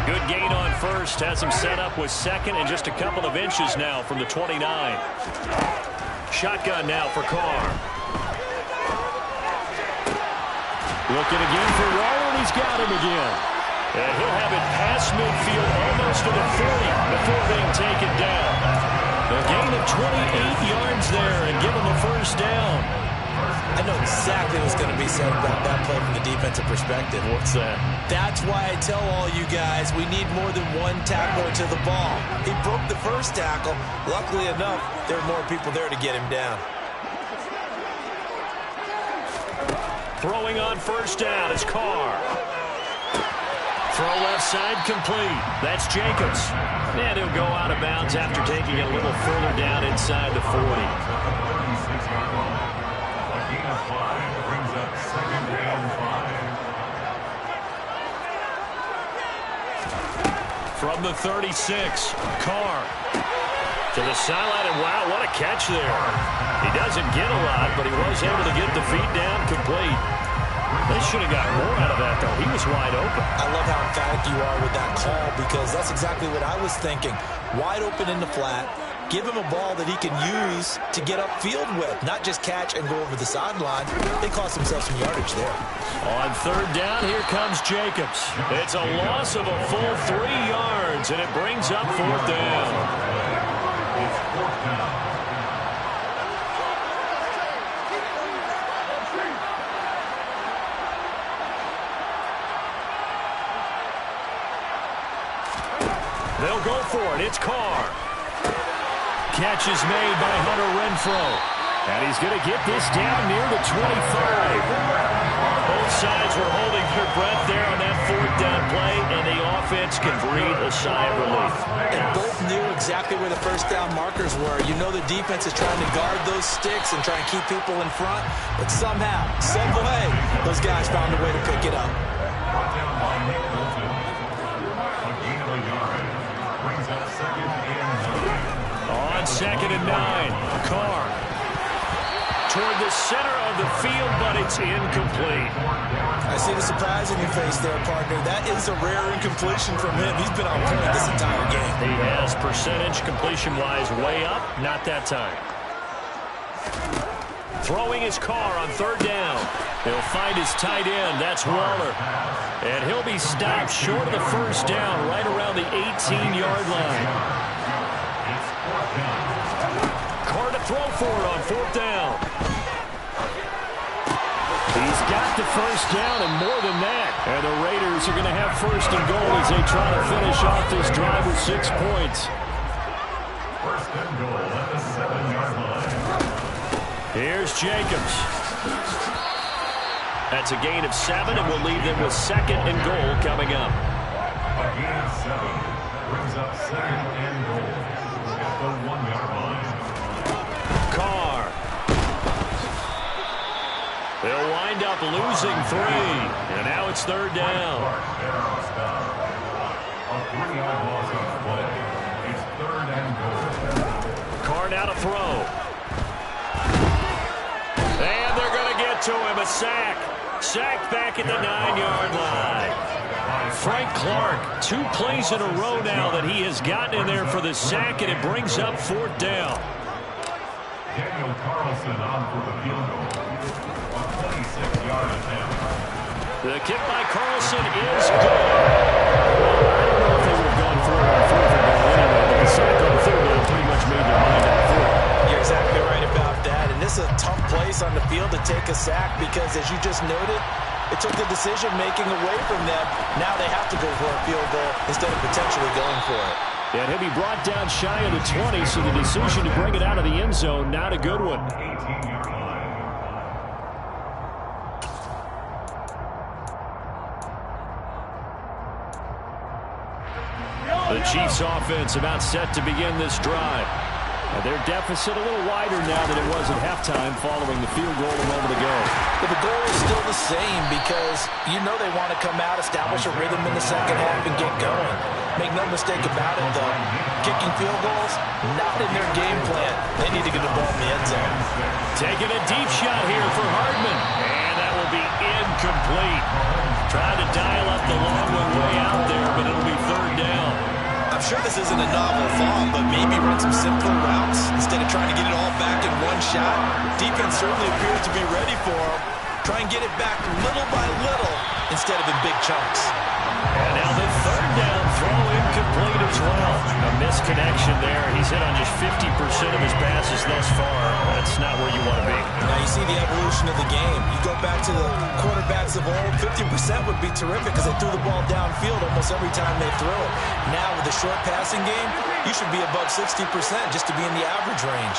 Good gain on first, has him set up with second and just a couple of inches now from the 29. Shotgun now for Carr. Looking again for Waller, and he's got him again. And he'll have it past midfield almost to the 40 before being taken down. A gain of 28 yards there and give him a first down. I know exactly what's going to be said about that play from the defensive perspective. What's that? That's why I tell all you guys we need more than one tackler to the ball. He broke the first tackle. Luckily enough, there were more people there to get him down. Throwing on first down is Carr. Throw left side complete. That's Jacobs. And he'll go out of bounds after taking it a little further down inside the 40. Brings up second down 5. From the 36, Carr to the sideline, and wow, what a catch there. He doesn't get a lot, but he was able to get the feet down complete. They should have got more out of that, though. He was wide open. I love how emphatic you are with that call because that's exactly what I was thinking. Wide open in the flat. Give him a ball that he can use to get upfield with, not just catch and go over the sideline. They cost themselves some yardage there. On third down, here comes Jacobs. It's a loss of a full 3 yards, and it brings up fourth down. It's fourth down. They'll go for it. It's Carr. Catch is made by Hunter Renfrow. And he's going to get this down near the 25. Both sides were holding their breath there on that fourth down play, and the offense can breathe a sigh of relief. And both knew exactly where the first down markers were. You know the defense is trying to guard those sticks and try and keep people in front, but somehow, some way, those guys found a way to pick it up. Brought down by Nick Bolton. A gain of a yard. Brings up second and 9. On second and 9, Carr toward the center of the field, but it's incomplete. I see the surprise in your face there, partner. That is a rare incompletion from him. He's been on point this entire game. He has percentage completion-wise way up, not that time. Throwing his Carr on third down. He'll find his tight end. That's Waller. And he'll be stopped short of the first down right around the 18-yard line. Carr to throw for it on fourth down. He's got the first down and more than that. And the Raiders are going to have first and goal as they try to finish off this drive with 6 points. First and goal at the 7-yard line. Here's Jacobs. That's a gain of 7, and we'll leave them with second and goal coming up. A gain of 7 brings up second and goal at the 1-yard line. Carr. They'll wind up losing 3, and now it's third down. A 3-yard loss on the play. It's third and goal. Carr now to throw. And they're going to get to him. A sack. Sacked back at the 9-yard line. Frank Clark, 2 plays in a row now that he has gotten in there for the sack, and it brings up fourth down. Daniel Carlson on for the field goal. A 26-yard attempt. The kick by Carlson is good. I don't know if they would have gone for it on fourth and goal anyway, but the sack on third down pretty much made their mind up for it. You're exactly right about that. And this is a tough place on the field to take a sack because, as you just noted, it took the decision-making away from them. Now they have to go for a field goal instead of potentially going for it. And he'll be brought down shy of the 20, so the decision to bring it out of the end zone, not a good one. 18-yard line. The Chiefs offense about set to begin this drive. Their deficit a little wider now than it was at halftime following the field goal a moment ago. But the goal is still the same because you know they want to come out, establish a rhythm in the second half, and get going. Make no mistake about it, though. Kicking field goals, not in their game plan. They need to get the ball in the end zone. Taking a deep shot here for Hardman. And that will be incomplete. Trying to dial up the long one way out there, but it'll be third down. I'm sure this isn't a novel thought, but maybe run some simpler routes instead of trying to get it all back in one shot. Defense certainly appears to be ready for him. Try and get it back little by little instead of in big chunks. And now the third down throw incomplete as well. A misconnection there. He's hit on just 50% of his passes thus far. That's not where you want to be. Now you see the evolution of the game. You go back to the quarterbacks of old, 50% would be terrific because they threw the ball downfield almost every time they threw it. Now with the short passing game, you should be above 60% just to be in the average range.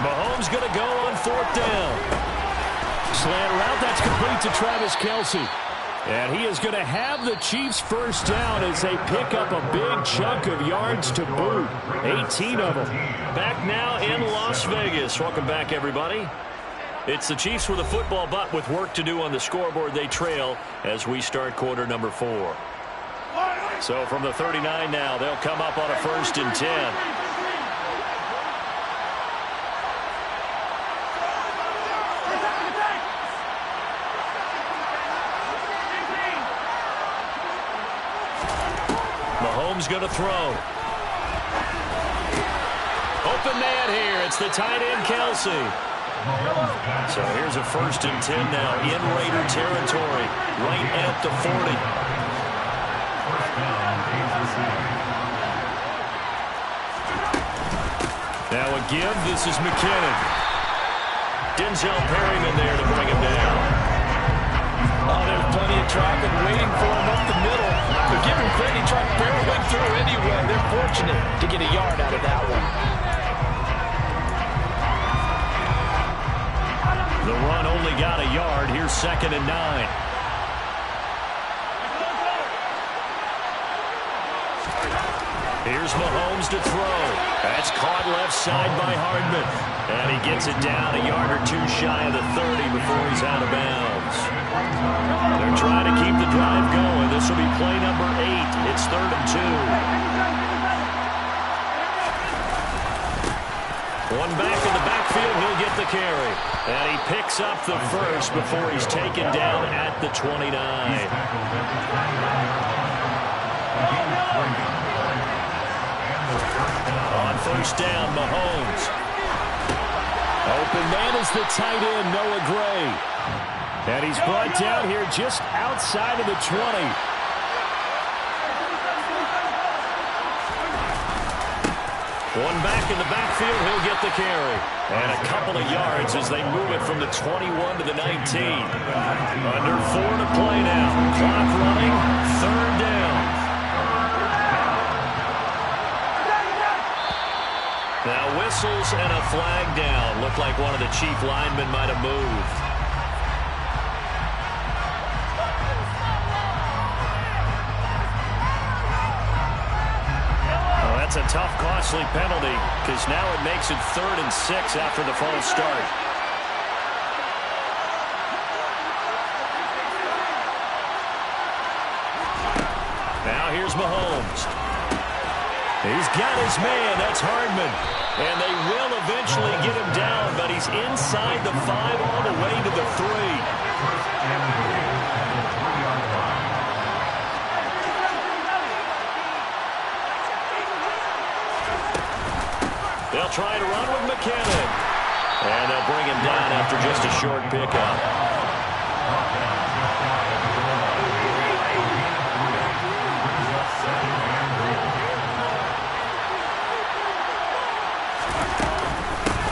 Mahomes going to go on fourth down. Slant route, that's complete to Travis Kelce. And he is going to have the Chiefs first down as they pick up a big chunk of yards to boot. 18 of them. Back now in Las Vegas. Welcome back, everybody. It's the Chiefs with a football, but with work to do on the scoreboard, they trail as we start quarter number 4. So from the 39 now, they'll come up on a 1st and 10. Mahomes going to throw. Open man here. It's the tight end, Kelsey. So here's a 1st and 10 now in Raider territory, right at the 40. Now a give. This is McKinnon. Denzel Perryman there to bring him down. Oh, there's plenty of traffic waiting for him up the middle. But give him credit, he tried barreling through anyway. They're fortunate to get a yard out of that one. The run only got a yard. Here's 2nd and 9. Here's Mahomes to throw. That's caught left side by Hardman. And he gets it down a yard or 2 shy of the 30 before he's out of bounds. They're trying to keep the drive going. This will be play number 8. It's 3rd and 2. One back in the backfield. He'll get the carry. And he picks up the first before he's taken down at the 29. On 1st down, Mahomes. Open man is the tight end, Noah Gray. And he's brought down here just outside of the 20. One back in the backfield, he'll get the carry. And a couple of yards as they move it from the 21 to the 19. Under 4 to play now. Clock running, 3rd down. Now whistles and a flag down. Looked like one of the chief linemen might have moved. Well, that's a tough, costly penalty because now it makes it 3rd and 6 after the false start. Now here's Mahomes. He's got his man. That's Hardman. And they will eventually get him down, but he's inside the 5 all the way to the 3. They'll try to run with McKinnon. And they'll bring him down after just a short pickup.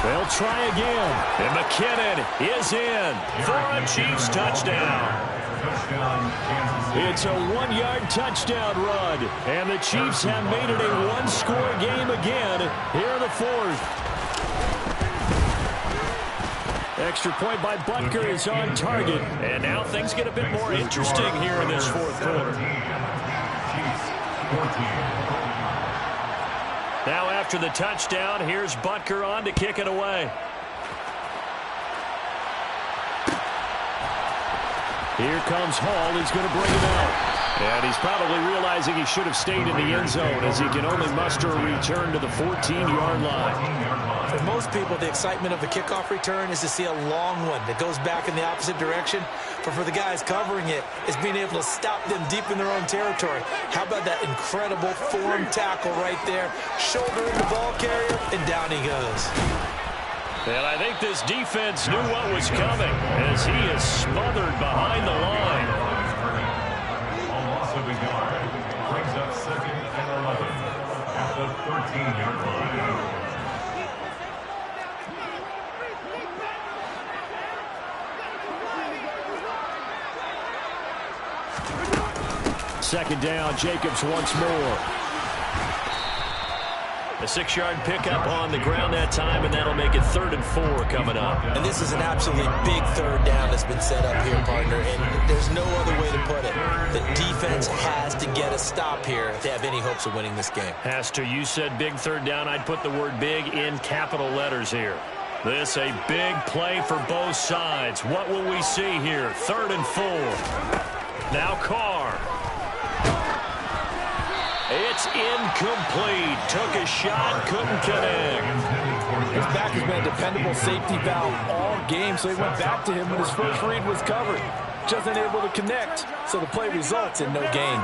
They'll try again. And McKinnon is in for a Chiefs touchdown. It's a 1-yard touchdown run. And the Chiefs have made it a 1-score game again here in the 4th. Extra point by Butker is on target. And now things get a bit more interesting here in this 4th quarter. Now after the touchdown, here's Butker on to kick it away. Here comes Hall. He's going to bring him out. And he's probably realizing he should have stayed in the end zone as he can only muster a return to the 14-yard line. For most people, the excitement of the kickoff return is to see a long one that goes back in the opposite direction. But for the guys covering it, it's being able to stop them deep in their own territory. How about that incredible form tackle right there? Shouldering the ball carrier, and down he goes. And I think this defense knew what was coming as he is smothered behind the line. A loss of a yard brings up 2nd and 11 at the 13-yard line. 2nd down, Jacobs once more. A 6-yard pickup on the ground that time, and that'll make it 3rd and 4 coming up. And this is an absolutely big 3rd down that's been set up here, partner, and there's no other way to put it. The defense has to get a stop here if they have any hopes of winning this game. Has to. You said big 3rd down. I'd put the word big in capital letters here. This a big play for both sides. What will we see here? 3rd and 4. Now Carr. It's incomplete. Took a shot, couldn't connect. His back has been a dependable safety valve all game, so he went back to him when his first read was covered. Just unable to connect, so the play results in no gain.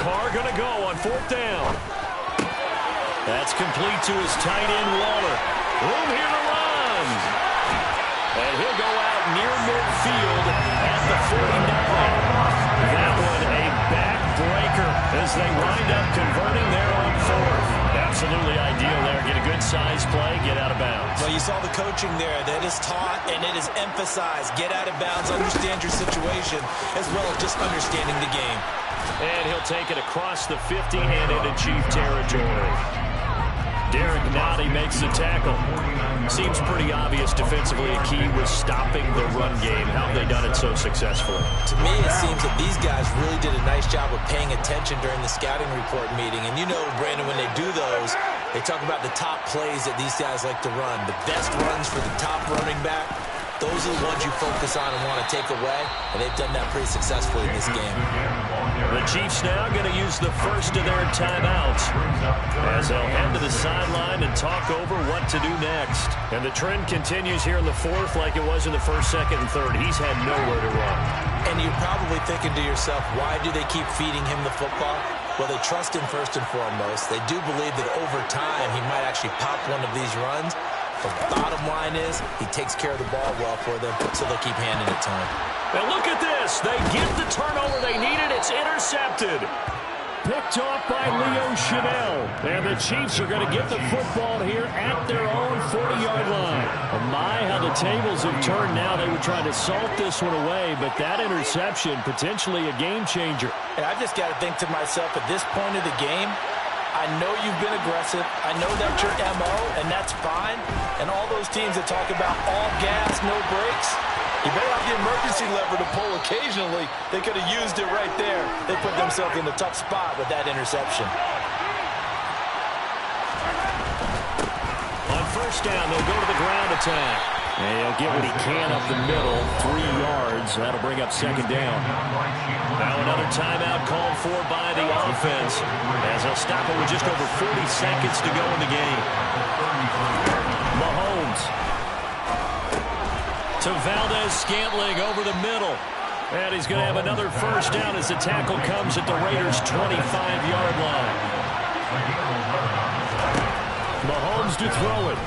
Carr going to go on 4th down. That's complete to his tight end, Waller. Room here to run. And he'll go out near midfield at the 49. That one a backbreaker as they wind up converting there on 4th. Absolutely ideal there. Get a good size play, get out of bounds. Well, you saw the coaching there. That is taught and it is emphasized. Get out of bounds, understand your situation, as well as just understanding the game. And he'll take it across the 50 and into Chief territory. Derek Nottie makes the tackle. Seems pretty obvious defensively a key was stopping the run game. How have they done it so successfully? To me, it seems that these guys really did a nice job of paying attention during the scouting report meeting. And you know, Brandon, when they do those, they talk about the top plays that these guys like to run. The best runs for the top running back, those are the ones you focus on and want to take away. And they've done that pretty successfully in this game. The Chiefs now going to use the first of their timeouts as they'll head to the sideline and talk over what to do next. And the trend continues here in the 4th like it was in the 1st, 2nd, and 3rd. He's had nowhere to run. And you're probably thinking to yourself, why do they keep feeding him the football? Well, they trust him first and foremost. They do believe that over time he might actually pop one of these runs. But the bottom line is he takes care of the ball well for them, so they'll keep handing it to him. And look at this. They get the turnover they needed. It's intercepted. Picked off by Leo Chanel. And the Chiefs are going to get the football here at their own 40-yard line. Oh my, how the tables have turned now. They were trying to salt this one away, but that interception, potentially a game changer. And I just got to think to myself, at this point of the game, I know you've been aggressive. I know that's your MO, and that's fine. And all those teams that talk about all gas, no brakes, you better have the emergency lever to pull occasionally. They could have used it right there. They put themselves in a tough spot with that interception. On 1st down, they'll go to the ground attack. And he'll get what he can up the middle, 3 yards. That'll bring up 2nd down. Now another timeout called for by the offense as they'll stop it with just over 40 seconds to go in the game. Mahomes to Valdez-Scantling over the middle. And he's going to have another 1st down as the tackle comes at the Raiders' 25-yard line. Mahomes to throw it.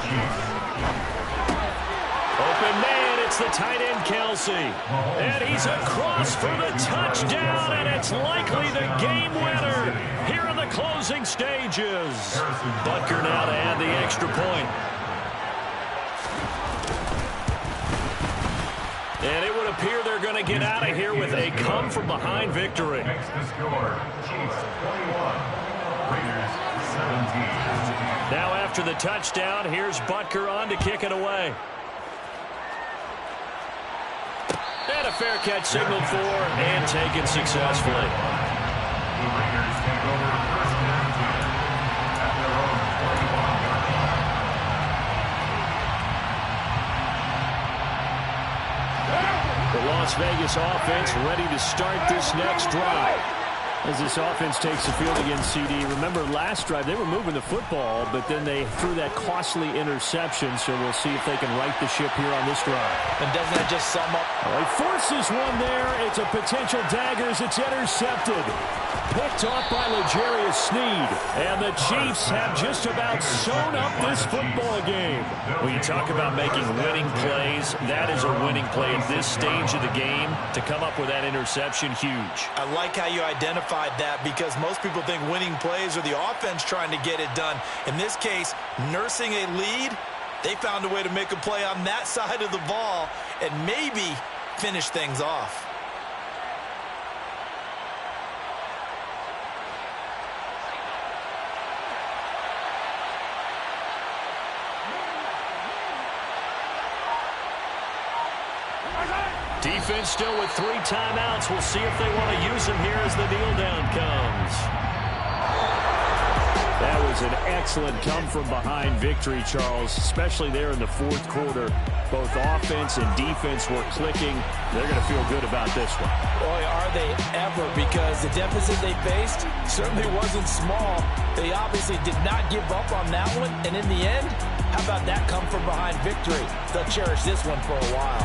Open man, it's the tight end, Kelsey. And he's across for the touchdown, and it's likely the game winner here in the closing stages. Butker now to add the extra point. And it would appear they're going to get out of here with a come-from-behind victory. Next to score, Chiefs 21, Raiders 17. Now after the touchdown, here's Butker on to kick it away. And a fair catch signaled for and taken successfully. The Raiders take over 1st and 10 at their own 41. The Las Vegas offense ready to start this next drive. As this offense takes the field against CD. Remember last drive they were moving the football, but then they threw that costly interception, so we'll see if they can right the ship here on this drive. And doesn't that just sum up? Well, he forces one there. It's a potential dagger as it's intercepted. Picked off by L'Jarius Sneed. And the Chiefs have just about sewn up this football game. When you talk about making winning plays, that is a winning play at this stage of the game. To come up with that interception, huge. I like how you identified that because most people think winning plays are the offense trying to get it done. In this case, nursing a lead, they found a way to make a play on that side of the ball and maybe finish things off. Defense still with 3 timeouts. We'll see if they want to use them here as the kneel down comes. That was an excellent come-from-behind victory, Charles, especially there in the 4th quarter. Both offense and defense were clicking. They're going to feel good about this one. Boy, are they ever, because the deficit they faced certainly wasn't small. They obviously did not give up on that one, and in the end, how about that come-from-behind victory? They'll cherish this one for a while.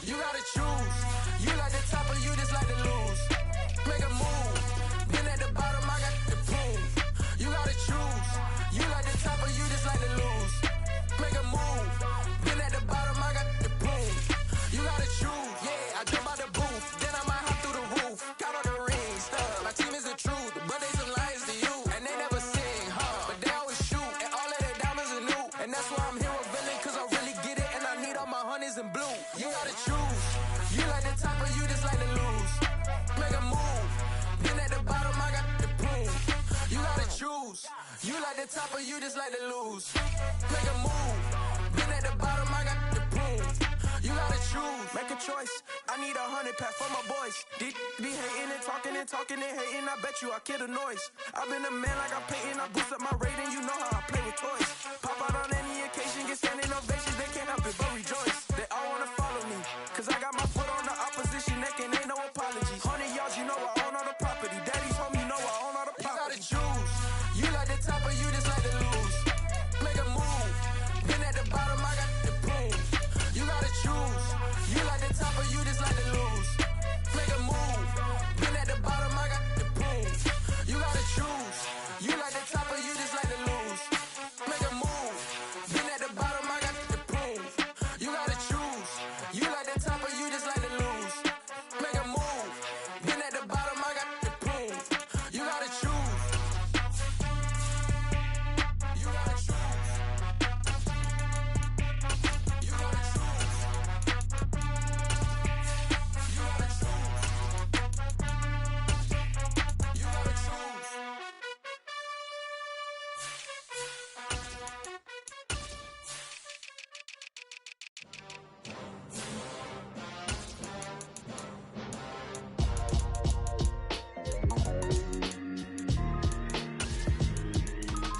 You gotta choose. You like the top or you just like to lose. Make a move. Been at the bottom, I got the prove. You gotta choose. You like the top or you just like to lose. Make a move. Been at the bottom, I got the prove. You gotta choose. Yeah, I jump out the booth. Then I might hop through the roof. Count on the rings, stuff. My team is the truth, but they some liars to you. And they never sing, but they always shoot. And all of their diamonds are new. And that's why I'm here with Villain, cause I really get it. And I need all my honeys in blue. You gotta choose. You like the top or you just like to lose. Make a move. Been at the bottom, I got the proof. You gotta choose. You like the top or you just like to lose. Make a move. Been at the bottom, I got the proof. You gotta choose. Make a choice. I need 100 pack for my boys. Be hating and talking and hating. I bet you I kill the noise. I've been a man like I'm painting. I boost up my rating. You know how I play with toys. Pop out on any occasion, get standing ovations. They can't help it but rejoice. They all wanna follow me, cause I got my foot on the opposition neck and ain't no apologies. 100 yards, you know I own all the property. Daddy's home, you know I own all the property. You gotta choose. You like the top or you just like to lose. Make a move. Been at the bottom, I got the proof. You gotta choose. You like the top or you just like to lose. Make a move. Been at the bottom, I got the proof. You gotta choose. You like the top or you just like to lose. Make a move. Been at the bottom, I got the proof. You gotta choose. You like the top or you just like to lose. Make a move. Been at the bottom, I got the proof. You gotta choose. You gotta choose. You gotta choose. You gotta choose. You gotta choose.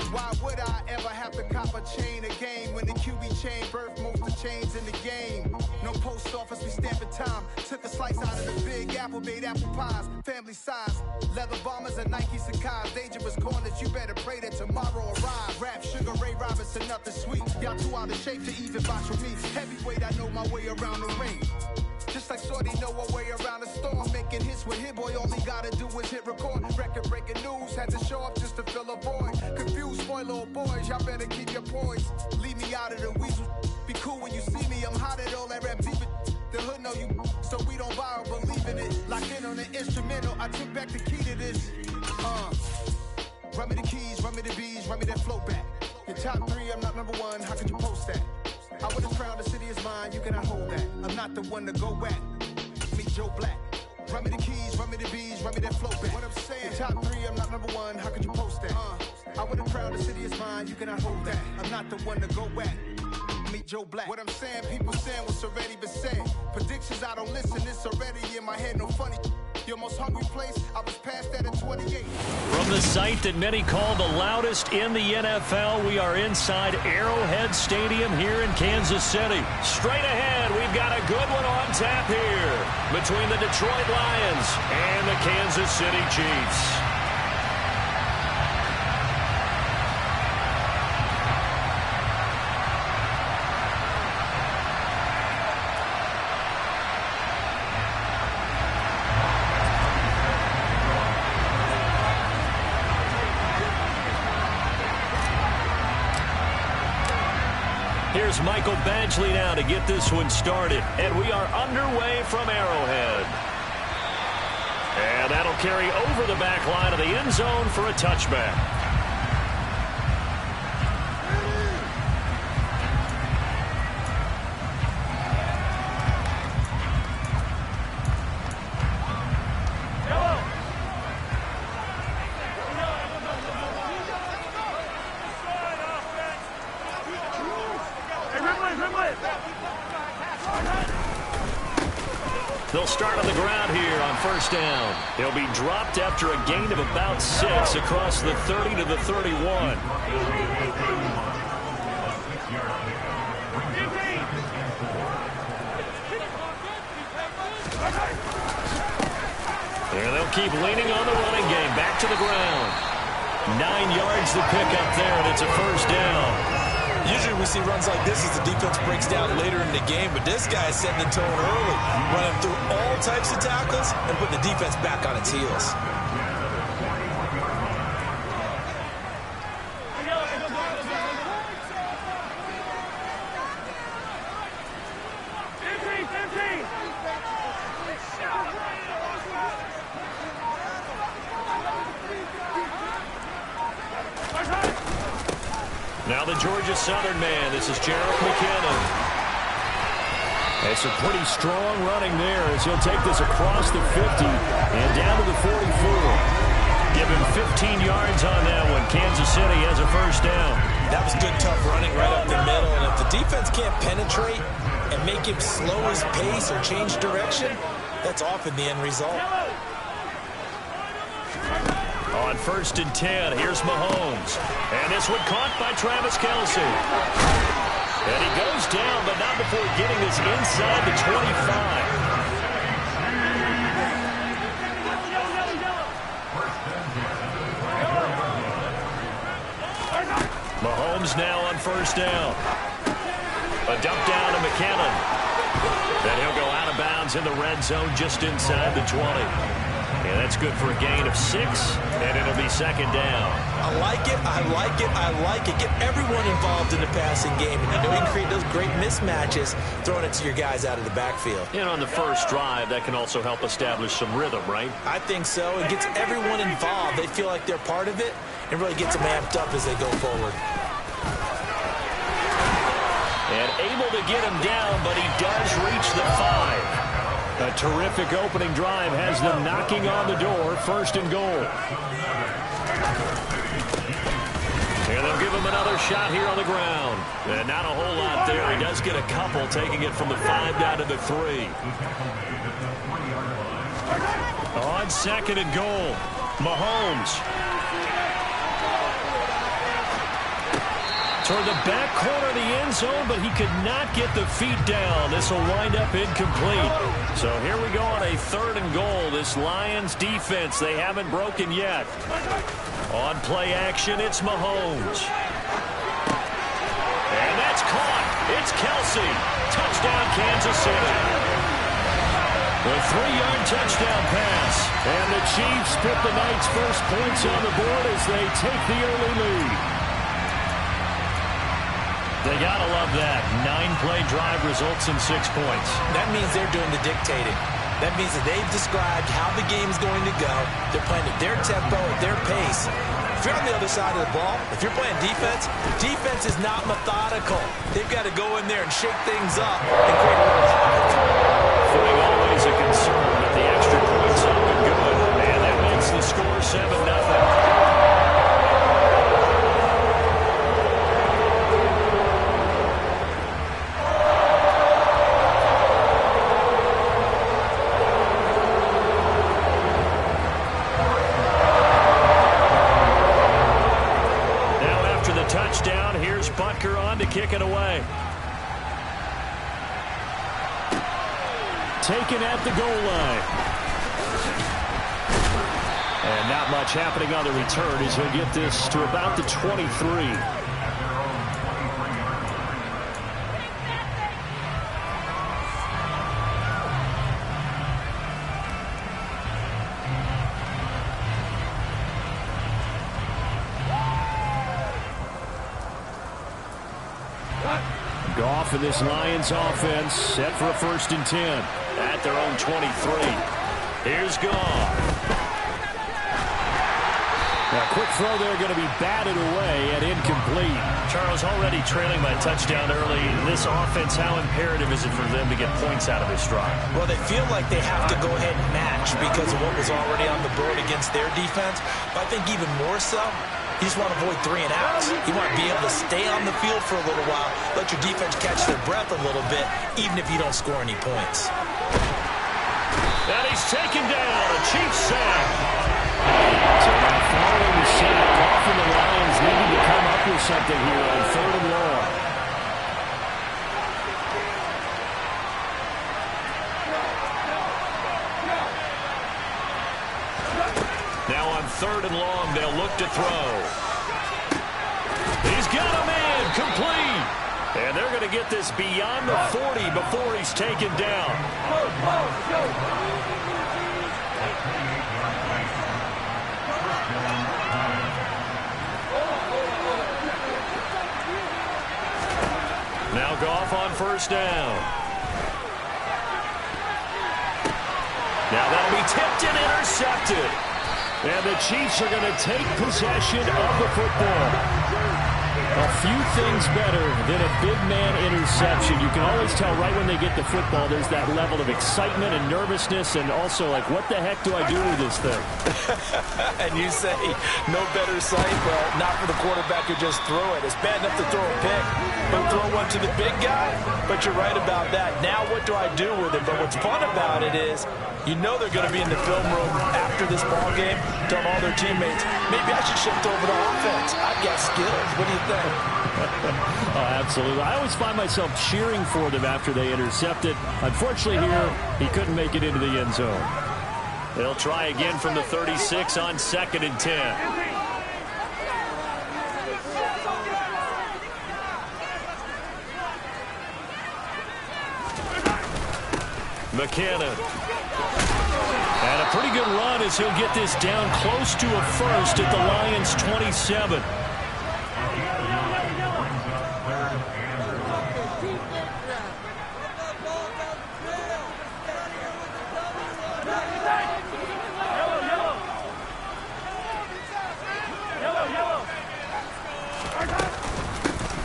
Why would I ever have to cop a chain a game when the QB chain birthed most of the chains in the game? No post office, we stamping time. Took a slice out of the big apple, made apple pies, family size. Leather bombers and Nike Sacai's. Dangerous corners, you better pray that tomorrow arrive. Rap, Sugar Ray Robinson, nothing sweet. Y'all too out of shape to even box with me. Heavyweight, I know my way around the ring. Just like Shorty know her way around the storm. Making hits with Hit Boy, all he gotta do is hit record. Record breaking news, had to show up just to fill a void. Confused, spoiled little boys, y'all better keep your poise. Leave me out of the weasel. Be cool when you see me, I'm hot at all that rap deep. The hood know you, so we don't borrow, believe in it. Lock in on the instrumental, I took back the key to this. Run me the keys, run me the bees, run me that flow back. Your top 3, I'm not number 1, how could you post that? I would've crowned the city is mine, you cannot hold that. I'm not the one to go back. Meet Joe Black. Run me the keys, run me the bees, run me that flow back. What I'm saying, your top 3, I'm not number 1, how could you post that? I would've crowned the city is mine, you cannot hold that. I'm not the one to go back. Meet Joe Black. What I'm saying, people saying what's already been said. Predictions, I don't listen, it's already in my head, no funny. Your most hungry place, I was past that at 28. From the site that many call the loudest in the NFL, we are inside Arrowhead Stadium here in Kansas City. Straight ahead, we've got a good one on tap here between the Detroit Lions and the Kansas City Chiefs. Here's Michael Badgley now to get this one started. And we are underway from Arrowhead. And that'll carry over the back line of the end zone for a touchback. They'll start on the ground here on first down. He'll be dropped after a gain of about 6 across the 30 to the 31. And they'll keep leaning on the running game. Back to the ground. 9 yards to pick up there, and it's a first down. Usually we see runs like this as the defense breaks down later in the game, but this guy is setting the tone early, running through all types of tackles and putting the defense back on its heels. Now the Georgia Southern man. This is Jerick McKinnon. It's a pretty strong running there as he'll take this across the 50 and down to the 44. Give him 15 yards on that one. Kansas City has a first down. That was good, tough running right up the middle. And if the defense can't penetrate and make him slow his pace or change direction, that's often the end result. On 1st and 10, here's Mahomes. And this one caught by Travis Kelce. And he goes down, but not before getting this inside the 25. Mahomes now on 1st down. A dump down to McKinnon. Then he'll go out of bounds in the red zone just inside the 20. Yeah, that's good for a gain of 6, and it'll be 2nd down. I like it, I like it, I like it. Get everyone involved in the passing game, and you know you can create those great mismatches throwing it to your guys out of the backfield. And on the first drive, that can also help establish some rhythm, right? I think so. It gets everyone involved. They feel like they're part of it, and really gets them amped up as they go forward. And able to get him down, but he does reach the 5. A terrific opening drive has them knocking on the door. 1st and goal. And they'll give him another shot here on the ground. And not a whole lot there. He does get a couple, taking it from the 5 down to the 3. On 2nd and goal, Mahomes. Toward the back corner of the end zone, but he could not get the feet down. This will wind up incomplete. So here we go on a 3rd and goal. This Lions defense, they haven't broken yet. On play action, it's Mahomes. And that's caught. It's Kelce. Touchdown, Kansas City. The 3-yard touchdown pass. And the Chiefs put the night's first points on the board as they take the early lead. They got to love that. 9-play drive results in 6 points. That means they're doing the dictating. That means that they've described how the game's going to go. They're playing at their tempo, at their pace. If you're on the other side of the ball, if you're playing defense, defense is not methodical. They've got to go in there and shake things up and create a little havoc. Footing always a concern, but the extra points up and good. And that makes the score 7-0. Touchdown. Here's Butker on to kick it away. Taken at the goal line. And not much happening on the return as he'll get this to about the 23. Goff in this Lions offense set for a 1st and 10 at their own 23. Here's Goff. Now, quick throw there going to be batted away and incomplete. Charles, already trailing by touchdown early. This offense, how imperative is it for them to get points out of this drive? Well, they feel like they have to go ahead and match because of what was already on the board against their defense. But I think even more so, you just want to avoid 3 and outs. You want to be able to stay on the field for a little while, let your defense catch their breath a little bit, even if you don't score any points. And he's taken down. A Chiefs sack. So now following the sack, Goff and the Lions needing to come up with something here on 3rd and long. Now on 3rd and long, they'll look to throw. He's got a man, complete. And they're going to get this beyond the 40 before he's taken down. Now Goff on first down. Now that'll be tipped and intercepted. And the Chiefs are going to take possession of the football. A few things better than a big man interception. You can always tell right when they get the football, there's that level of excitement and nervousness, and also like, what the heck do I do with this thing? And you say, no better sight? Well, not for the quarterback who just threw it. It's bad enough to throw a pick, but throw one to the big guy? But you're right about that. Now what do I do with it? But what's fun about it is, you know they're going to be in the film room after this ball game, telling all their teammates, maybe I should shift over to offense. I've got skills. What do you think? Oh, absolutely. I always find myself cheering for them after they intercept it. Unfortunately here, he couldn't make it into the end zone. They'll try again from the 36 on 2nd and 10. McKinnon. And a pretty good run as he'll get this down close to a first at the Lions' 27.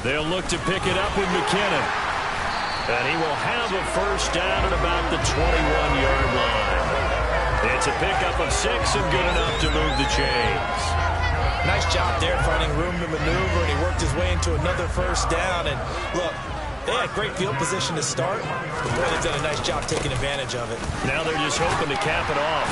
They'll look to pick it up with McKinnon. And he will have a first down at about the 21-yard line. It's a pickup of 6 and good enough to move the chains. Nice job there finding room to maneuver, and he worked his way into another first down. And look, they had great field position to start, but boy, they've done a nice job taking advantage of it. Now they're just hoping to cap it off.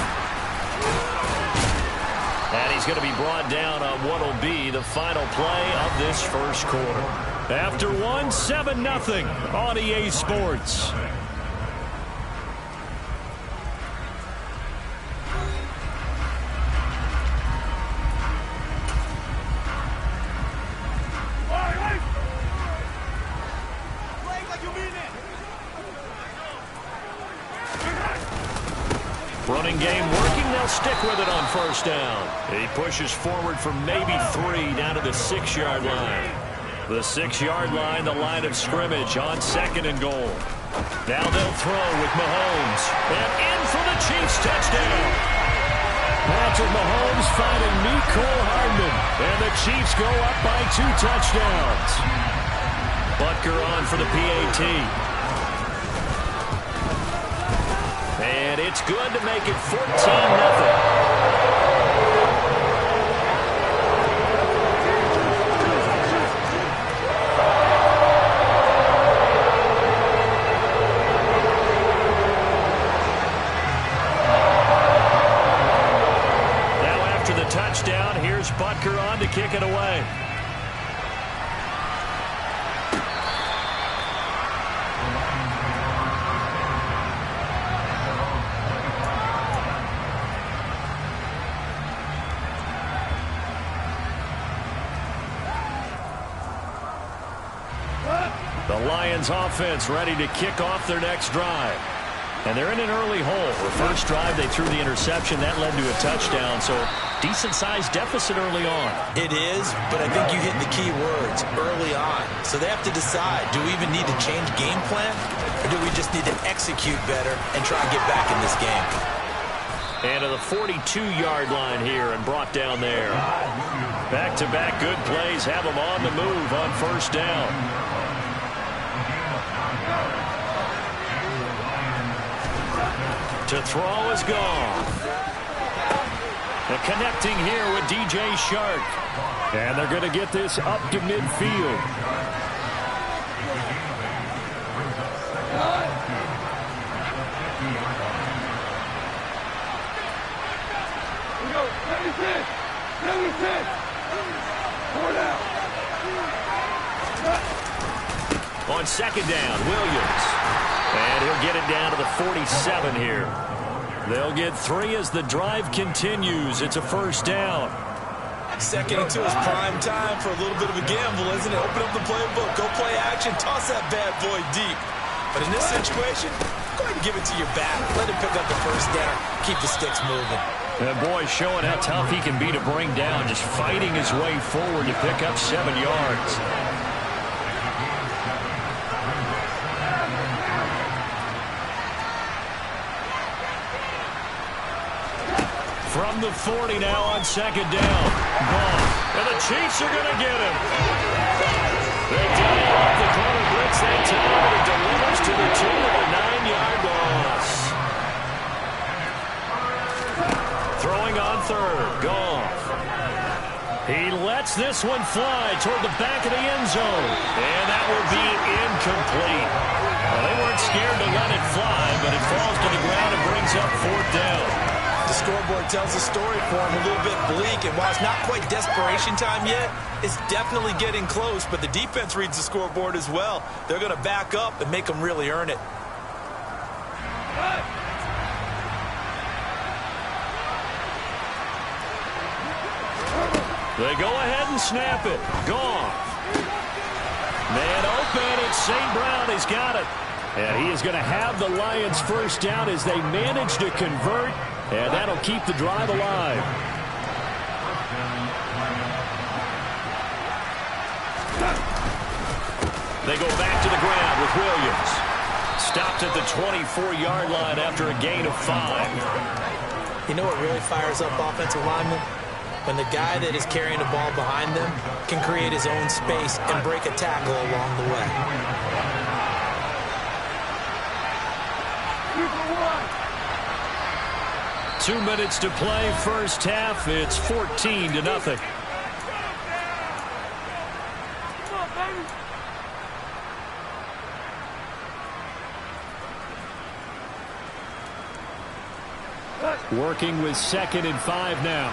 And he's going to be brought down on what will be the final play of this first quarter. After 7-0 on EA Sports. Running game working. They'll stick with it on first down. He pushes forward for maybe 3 down to the 6-yard line. The 6-yard line, the line of scrimmage on 2nd and goal. Now they'll throw with Mahomes. And in for the Chiefs touchdown. Patrick Mahomes finding Mecole Hardman. And the Chiefs go up by 2 touchdowns. Butker on for the PAT. And it's good to make it 14-0. Touchdown. Here's Butker on to kick it away. The Lions offense ready to kick off their next drive. And they're in an early hole. The first drive, they threw the interception. That led to a touchdown. So decent-sized deficit early on. It is, but I think you hit the key words, early on. So they have to decide, do we even need to change game plan? Or do we just need to execute better and try and get back in this game? And to the 42-yard line here and brought down there. Back-to-back good plays have them on the move on first down. To throw is gone. And connecting here with DJ Shark. And they're going to get this up to midfield. On second down, Williams. And he'll get it down to the 47 here. They'll get 3 as the drive continues. It's a first down. Second into his prime time for a little bit of a gamble, isn't it? Open up the playbook, go play action, toss that bad boy deep. But in this situation, go ahead and give it to your back. Let him pick up the first down, keep the sticks moving. That boy showing how tough he can be to bring down, just fighting his way forward to pick up 7 yards. From the 40 now on second down. Ball. And the Chiefs are going to get him. They dial up the corner blitz that time, and it delivers to the tune of a 9-yard loss. Throwing on third. Goff. He lets this one fly toward the back of the end zone. And that will be incomplete. Well, they weren't scared to let it fly, but it falls to the ground and brings up fourth down. The scoreboard tells the story for him, a little bit bleak, and while it's not quite desperation time yet, it's definitely getting close, but the defense reads the scoreboard as well. They're going to back up and make them really earn it. They go ahead and snap it. Goff. Man open, it's St. Brown. He's got it. And he is going to have the Lions first down as they manage to convert. And that'll keep the drive alive. They go back to the ground with Williams. Stopped at the 24-yard line after a gain of 5. You know what really fires up offensive linemen? When the guy that is carrying the ball behind them can create his own space and break a tackle along the way. 2 minutes to play, first half. It's 14-0. Working with 2nd and 5 now.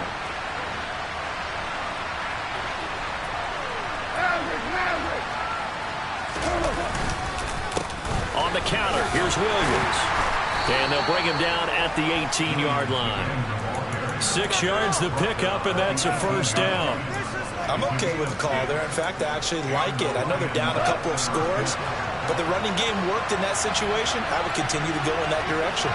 On the counter, here's Williams. And they'll bring him down at the 18-yard line. 6 yards the pickup, and that's a first down. I'm okay with the call there. In fact, I actually like it. I know they're down a couple of scores, but the running game worked in that situation. I would continue to go in that direction.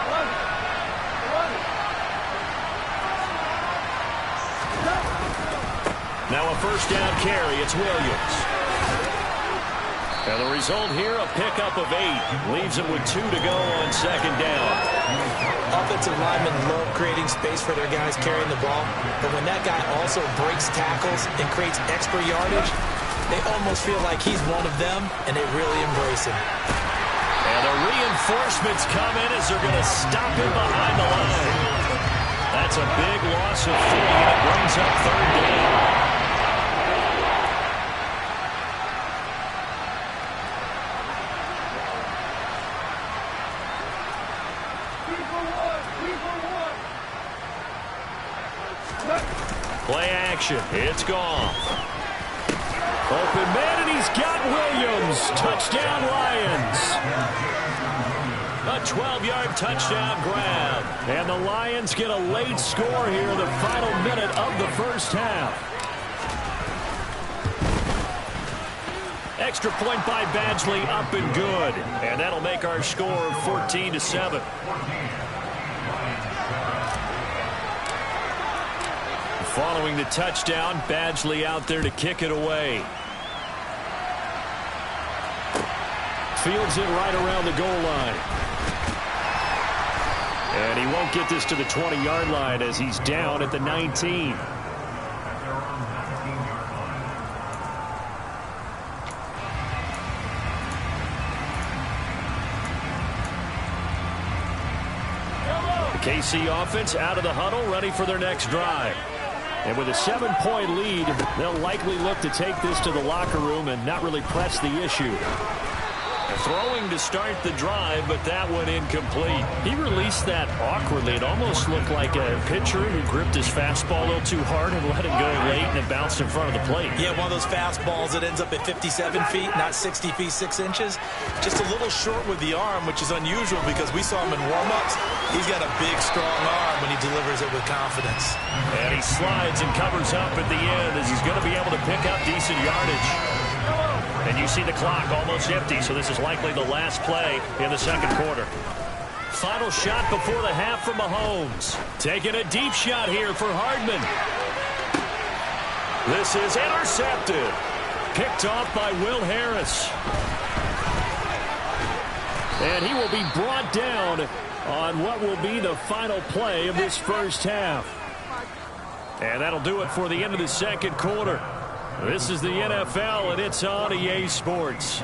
Now a first down carry. It's Williams. And the result here, a pickup of 8. Leaves it with 2 to go on second down. Offensive linemen love creating space for their guys carrying the ball, but when that guy also breaks tackles and creates extra yardage, they almost feel like he's one of them, and they really embrace him. And the reinforcements come in as they're going to stop him behind the line. That's a big loss of 3, and it brings up third down. Play action. It's Goff. Open man, and he's got Williams. Touchdown, Lions. A 12-yard touchdown grab. And the Lions get a late score here in the final minute of the first half. Extra point by Badgley, up and good. And that'll make our score 14-7. Following the touchdown, Badgley out there to kick it away. Fields it right around the goal line. And he won't get this to the 20-yard line as he's down at the 19. The KC offense out of the huddle, ready for their next drive. And with a 7-point lead, they'll likely look to take this to the locker room and not really press the issue. Throwing to start the drive, but that one incomplete. He released that awkwardly. It almost looked like a pitcher who gripped his fastball a little too hard and let it go late, and it bounced in front of the plate. Yeah, one of those fastballs that ends up at 57 feet, not 60 feet, 6 inches. Just a little short with the arm, which is unusual because we saw him in warm-ups. He's got a big, strong arm when he delivers it with confidence. And he slides and covers up at the end as he's going to be able to pick up decent yardage. And you see the clock almost empty, so this is likely the last play in the second quarter. Final shot before the half from Mahomes. Taking a deep shot here for Hardman. This is intercepted. Picked off by Will Harris. And he will be brought down on what will be the final play of this first half. And that'll do it for the end of the second quarter. This is the NFL, and it's on EA Sports.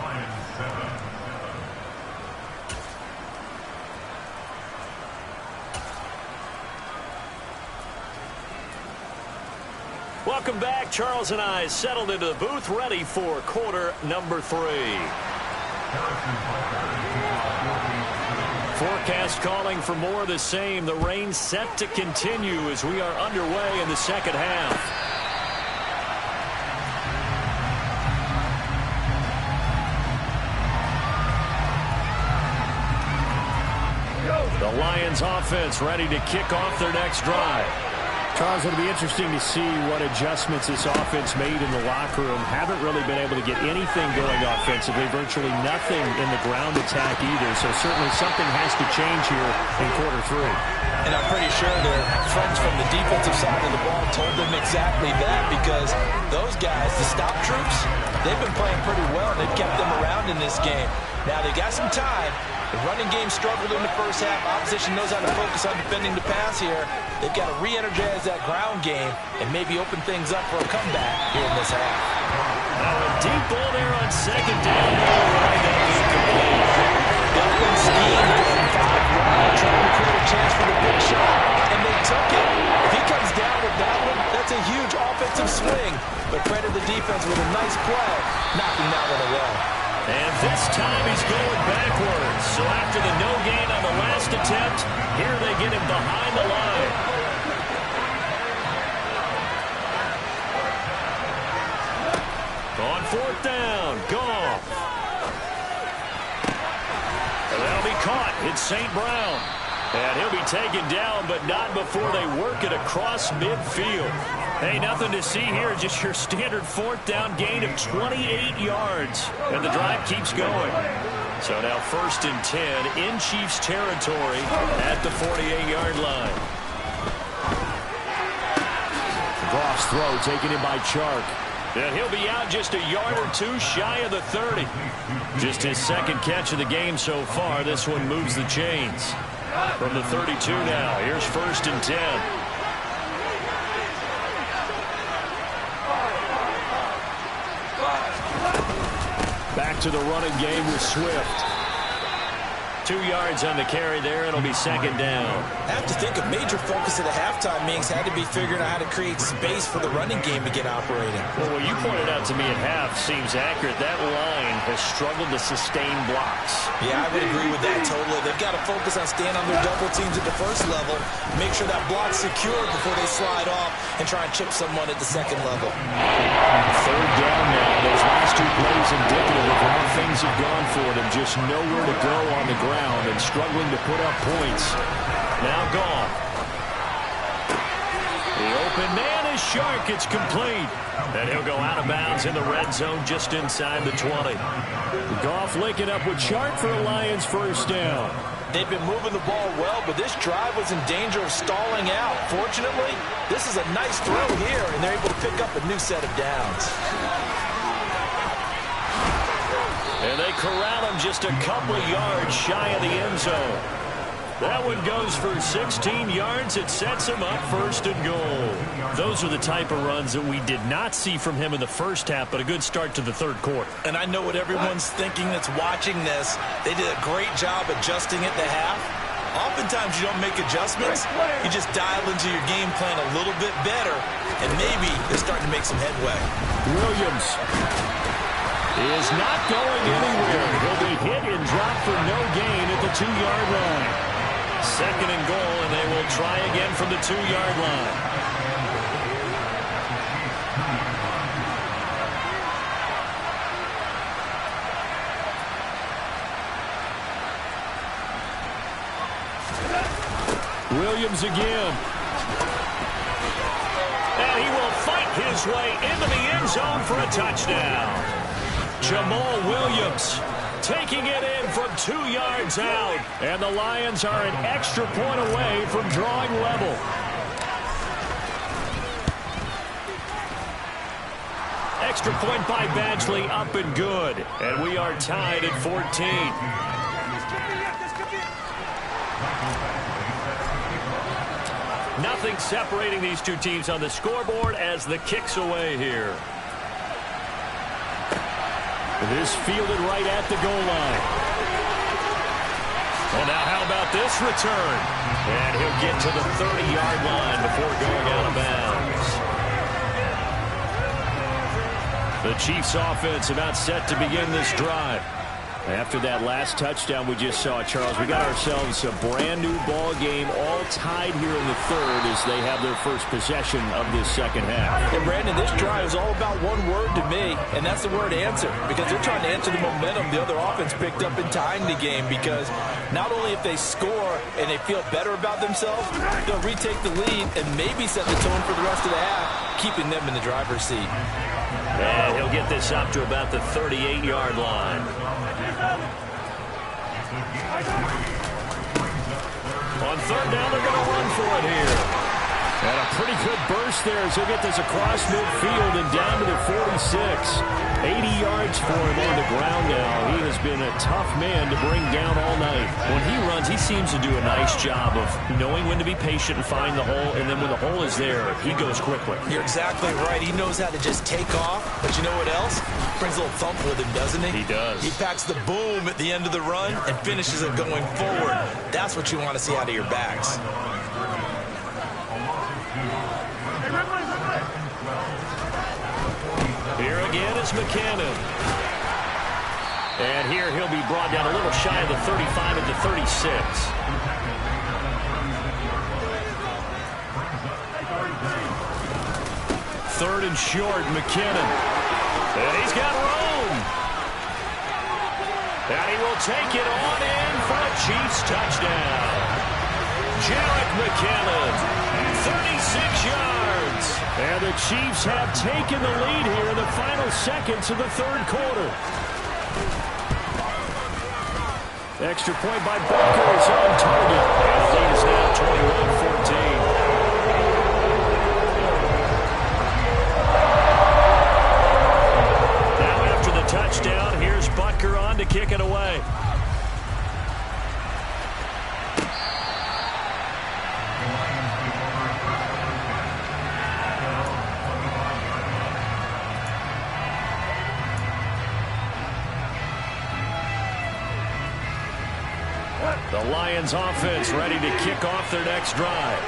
Welcome back. Charles and I settled into the booth, ready for quarter number 3. Forecast calling for more of the same. The rain set to continue as we are underway in the second half. The Lions offense ready to kick off their next drive. Charles, it'll be interesting to see what adjustments this offense made in the locker room. Haven't really been able to get anything going offensively. Virtually nothing in the ground attack either. So certainly something has to change here in quarter 3. And I'm pretty sure their friends from the defensive side of the ball told them exactly that, because those guys, the stop troops, they've been playing pretty well. They've kept them around in this game. Now they got some time. The running game struggled in the first half. Opposition knows how to focus on defending the pass here. They've got to re-energize that ground game and maybe open things up for a comeback here in this half. Now a deep ball there on second down. They've been schemed from 5 wide, trying to create a chance for the big shot, and they took it. If he comes down with that one, that's a huge offensive swing. But credit the defense with a nice play, knocking that one away. And this time he's going backwards. So after the no gain on the last attempt, here they get him behind the line. On fourth down, Goff. And that'll be caught. It's St. Brown. And he'll be taken down, but not before they work it across midfield. Hey, nothing to see here, just your standard fourth down gain of 28 yards. And the drive keeps going. So now 1st and 10 in Chiefs territory at the 48-yard line. Goff's throw taken in by Chark. And he'll be out just a yard or 2 shy of the 30. Just his second catch of the game so far. This one moves the chains. From the 32 now, here's 1st and 10. Back to the running game with Swift. 2 yards on the carry there. It'll be second down. I have to think a major focus of the halftime meetings had to be figuring out how to create space for the running game to get operating. Well, what you pointed out to me at half seems accurate. That line has struggled to sustain blocks. Yeah, I would agree with that totally. They've got to focus on staying on their double teams at the first level, make sure that block's secure before they slide off and try and chip someone at the second level. Third down now. Those last 2 plays indicative of how things have gone for them. Just nowhere to go on the ground and struggling to put up points. Now Goff. The open man is Chark. It's complete. And he'll go out of bounds in the red zone just inside the 20. Goff linking up with Chark for a Lions first down. They've been moving the ball well, but this drive was in danger of stalling out. Fortunately, this is a nice throw here, and they're able to pick up a new set of downs. And they corral him just a couple of yards shy of the end zone. That one goes for 16 yards. It sets him up 1st and goal. Those are the type of runs that we did not see from him in the first half, but a good start to the third quarter. And I know what everyone's thinking that's watching this. They did a great job adjusting at the half. Oftentimes you don't make adjustments. You just dial into your game plan a little bit better, and maybe they're starting to make some headway. Williams. is not going anywhere. He'll be hit and dropped for no gain at the 2-yard line. 2nd and goal, and they will try again from the 2-yard line. Williams again. And he will fight his way into the end zone for a touchdown. Jamal Williams taking it in from 2 yards out. And the Lions are an extra point away from drawing level. Extra point by Badgley, up and good. And we are tied at 14. Nothing separating these two teams on the scoreboard as the kick's away here. This fielded right at the goal line. And now how about this return? And he'll get to the 30-yard line before going out of bounds. The Chiefs offense about set to begin this drive. After that last touchdown we just saw, Charles, we got ourselves a brand new ball game, all tied here in the third as they have their first possession of this second half. And Brandon, this drive is all about one word to me, and that's the word answer, because they're trying to answer the momentum the other offense picked up in tying the game, because not only if they score and they feel better about themselves, they'll retake the lead and maybe set the tone for the rest of the half, keeping them in the driver's seat. And he'll get this up to about the 38-yard line. On third down, they're going to run for it here. And a pretty good burst there as he'll get this across midfield and down to the 46. 80 yards for him on the ground now. He has been a tough man to bring down all night. When he runs, he seems to do a nice job of knowing when to be patient and find the hole, and then when the hole is there, he goes quickly. You're exactly right. He knows how to just take off, but you know what else? Brings a little thump with him, doesn't he? He does. He packs the boom at the end of the run and finishes it going forward. That's what you want to see out of your backs. Here again is McKinnon. And here he'll be brought down a little shy of the 35 at the 36. Third and short, McKinnon. And he's got room. And he will take it on in for a Chiefs touchdown. Jerick McKinnon, 36 yards. And the Chiefs have taken the lead here in the final seconds of the third quarter. Extra point by Butker is on target. And the lead is now 21-14. Now after the touchdown, here's Butker on to kick it away. The Lions offense ready to kick off their next drive.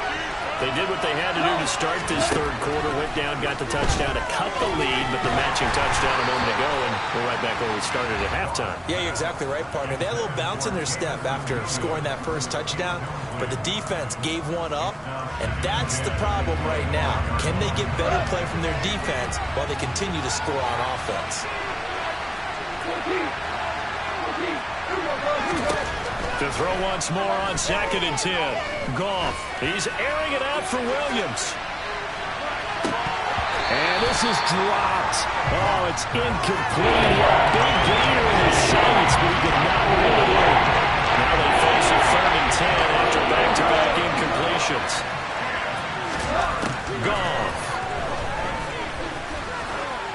They did what they had to do to start this third quarter, went down, got the touchdown to cut the lead, but the matching touchdown a moment ago, and we're right back where we started at halftime. Yeah, you're exactly right, partner. They had a little bounce in their step after scoring that first touchdown, but the defense gave one up, and that's the problem right now. Can they get better play from their defense while they continue to score on offense? To throw once more on 2nd and 10. Goff, he's airing it out for Williams. And this is dropped. Oh, it's incomplete. Big gainer in his sights, but he did not reel it in. Now they face a 3rd and 10 after back-to-back incompletions. Goff.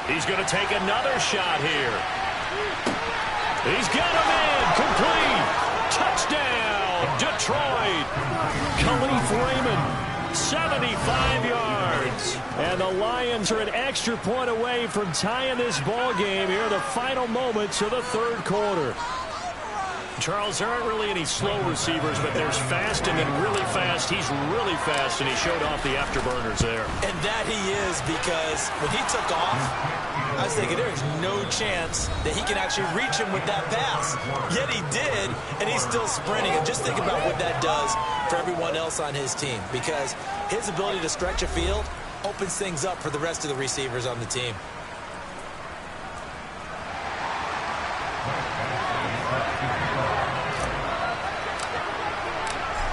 He's going to take another shot here. He's got him in. Complete. Touchdown, Detroit. Khalif Raymond, 75 yards. And the Lions are an extra point away from tying this ball game here in the final moments of the third quarter. Charles, there aren't really any slow receivers, but there's fast and then really fast. He's really fast, and he showed off the afterburners there. And that he is, because when he took off, I was thinking there is no chance that he can actually reach him with that pass. Yet he did, and he's still sprinting. And just think about what that does for everyone else on his team, because his ability to stretch a field opens things up for the rest of the receivers on the team.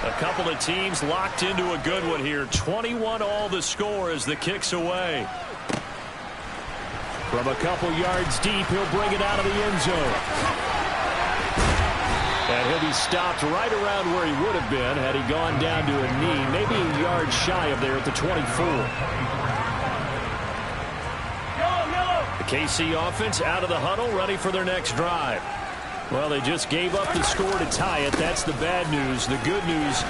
A couple of teams locked into a good one here. 21 all the score as the kick's away. From a couple yards deep, he'll bring it out of the end zone. And he'll be stopped right around where he would have been had he gone down to a knee, maybe a yard shy of there at the 24. The KC offense out of the huddle, ready for their next drive. Well, they just gave up the score to tie it. That's the bad news. The good news,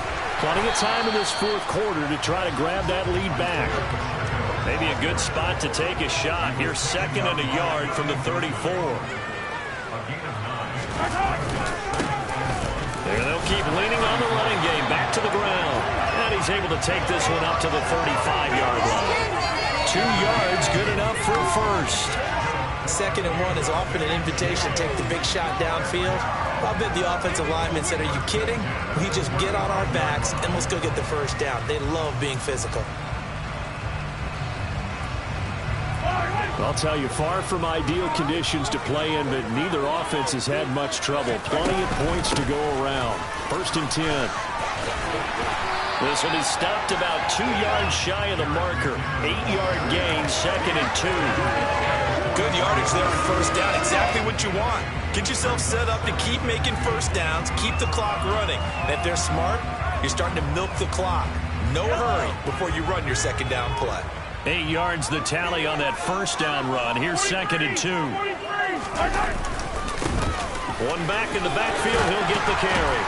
plenty of time in this fourth quarter to try to grab that lead back. Maybe a good spot to take a shot. Here's 2nd and a yard from the 34. There they'll keep leaning on the running game. Back to the ground. And he's able to take this one up to the 35-yard line. 2 yards, good enough for a first. 2nd and 1 is often an invitation to take the big shot downfield. I bet the offensive lineman said, are you kidding? We just get on our backs and let's go get the first down. They love being physical. I'll tell you, far from ideal conditions to play in, but neither offense has had much trouble. Plenty of points to go around. 1st and 10. This will be stopped about 2 yards shy of the marker. 8-yard gain, 2nd and 2. Good yardage there on first down. Exactly what you want. Get yourself set up to keep making first downs, keep the clock running. And if they're smart, you're starting to milk the clock. No hurry before you run your 2nd down play. 8 yards the tally on that first down run. Here's 2nd and 2. One back in the backfield. He'll get the carry.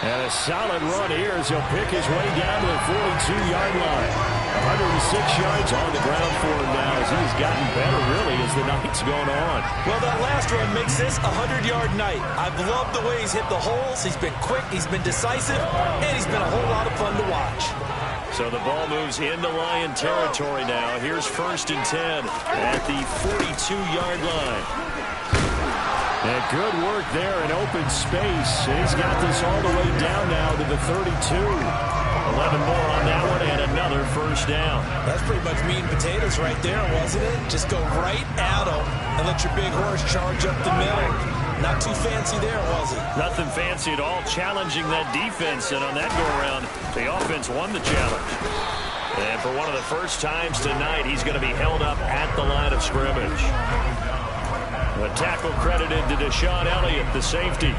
And a solid run here as he'll pick his way down to the 42-yard line. 106 yards on the ground for him now as he's gotten better, really, as the night's gone on. Well, that last run makes this a 100-yard night. I've loved the way he's hit the holes. He's been quick, he's been decisive, and he's been a whole lot of fun to watch. So the ball moves into Lion territory now. Here's 1st and 10 at the 42-yard line. And good work there in open space. And he's got this all the way down now to the 32. 11 more on that one and another first down. That's pretty much meat and potatoes right there, wasn't it? Just go right at him and let your big horse charge up the middle. Not too fancy there, was it? Nothing fancy at all, challenging that defense. And on that go-around, the offense won the challenge. And for one of the first times tonight, he's going to be held up at the line of scrimmage. A tackle credited to Deshaun Elliott, the safety.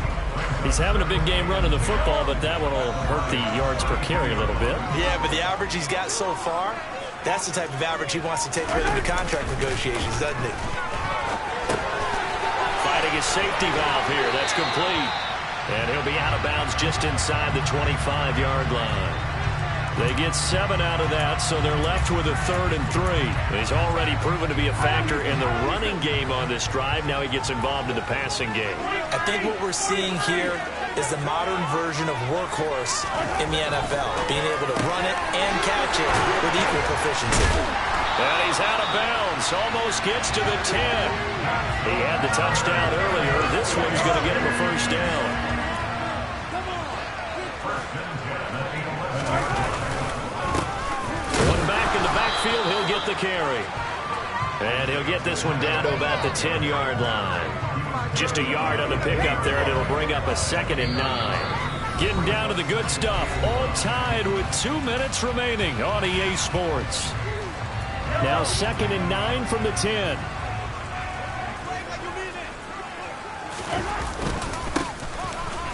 He's having a big game running the football, but that one will hurt the yards per carry a little bit. Yeah, but the average he's got so far, that's the type of average he wants to take with him to contract negotiations, doesn't he? Fighting his safety valve here. That's complete. And he'll be out of bounds just inside the 25-yard line. They get 7 out of that, so they're left with a 3rd and 3. He's already proven to be a factor in the running game on this drive. Now he gets involved in the passing game. I think what we're seeing here is the modern version of workhorse in the NFL, being able to run it and catch it with equal proficiency. And he's out of bounds, almost gets to the 10. He had the touchdown earlier. This one's going to get him a first down. He'll get the carry. And he'll get this one down to about the 10-yard line. Just a yard on the pickup there, and it'll bring up a 2nd and 9. Getting down to the good stuff. All tied with 2 minutes remaining on EA Sports. Now 2nd and 9 from the 10.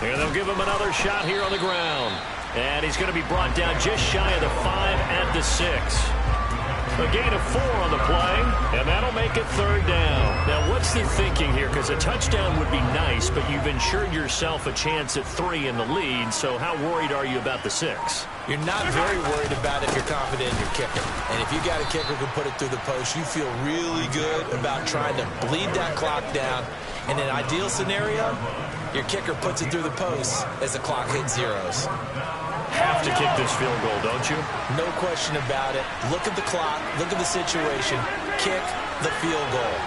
And they'll give him another shot here on the ground. And he's going to be brought down just shy of the 5 at the 6. A gain of 4 on the play, and that'll make it 3rd down. Now, what's the thinking here? Because a touchdown would be nice, but you've ensured yourself a chance at 3 in the lead, so how worried are you about the 6? You're not very worried about it if you're confident in your kicker. And if you got a kicker who can put it through the post, you feel really good about trying to bleed that clock down. In an ideal scenario, your kicker puts it through the post as the clock hits zeros. have to kick this field goal, don't you? No question about it. Look at the clock. Look at the situation. Kick the field goal.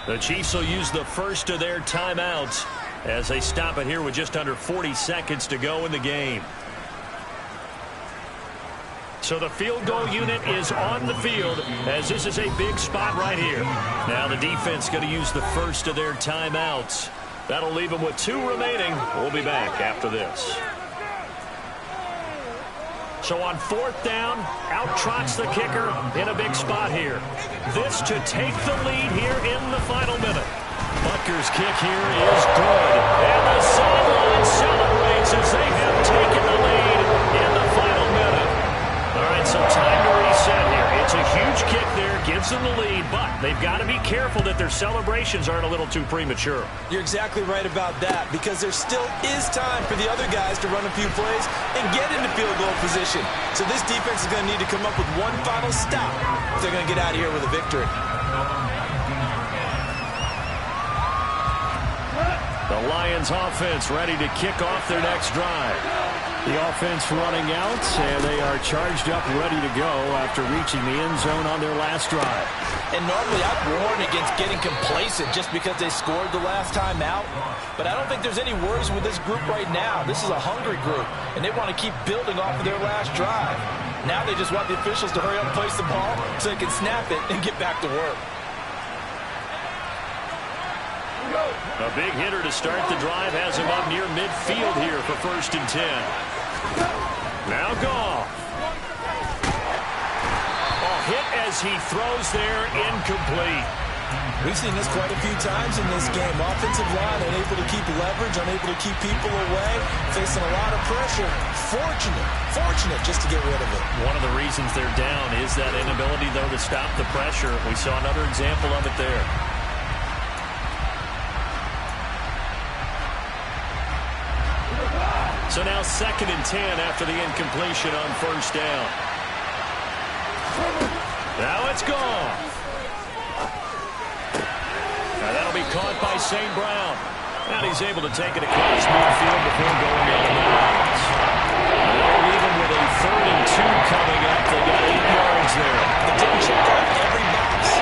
The Chiefs will use the first of their timeouts as they stop it here with just under 40 seconds to go in the game. So the field goal unit is on the field as this is a big spot right here. Now the defense going to use the first of their timeouts. That'll leave them with 2 remaining. We'll be back after this. So on 4th down, out trots the kicker in a big spot here. This to take the lead here in the final minute. Butker's kick here is good. And the sideline celebrates as they have taken the lead in the final minute. All right, so time to reset here. It's a huge kick there, gives them the lead, but they've got to be careful that their celebrations aren't a little too premature. You're exactly right about that, because there still is time for the other guys to run a few plays and get into field goal position. So this defense is going to need to come up with one final stop if they're going to get out of here with a victory. The Lions offense ready to kick off their next drive. The offense running out, and they are charged up, ready to go after reaching the end zone on their last drive. And normally I'd warn against getting complacent just because they scored the last time out. But I don't think there's any worries with this group right now. This is a hungry group, and they want to keep building off of their last drive. Now they just want the officials to hurry up and place the ball so they can snap it and get back to work. A big hitter to start the drive has him up near midfield here for 1st and 10. Now Goff. Hit as he throws there, incomplete. We've seen this quite a few times in this game. Offensive line unable to keep leverage, unable to keep people away, facing a lot of pressure. Fortunate just to get rid of it. One of the reasons they're down is that inability, though, to stop the pressure. We saw another example of it there. So now 2nd and 10 after the incompletion on 1st down. Now it's gone. Now that'll be caught by St. Brown. And he's able to take it across midfield before going out of bounds. They'll leave him with a 3rd and 2 coming up. They got 8 yards there. They didn't check off every box,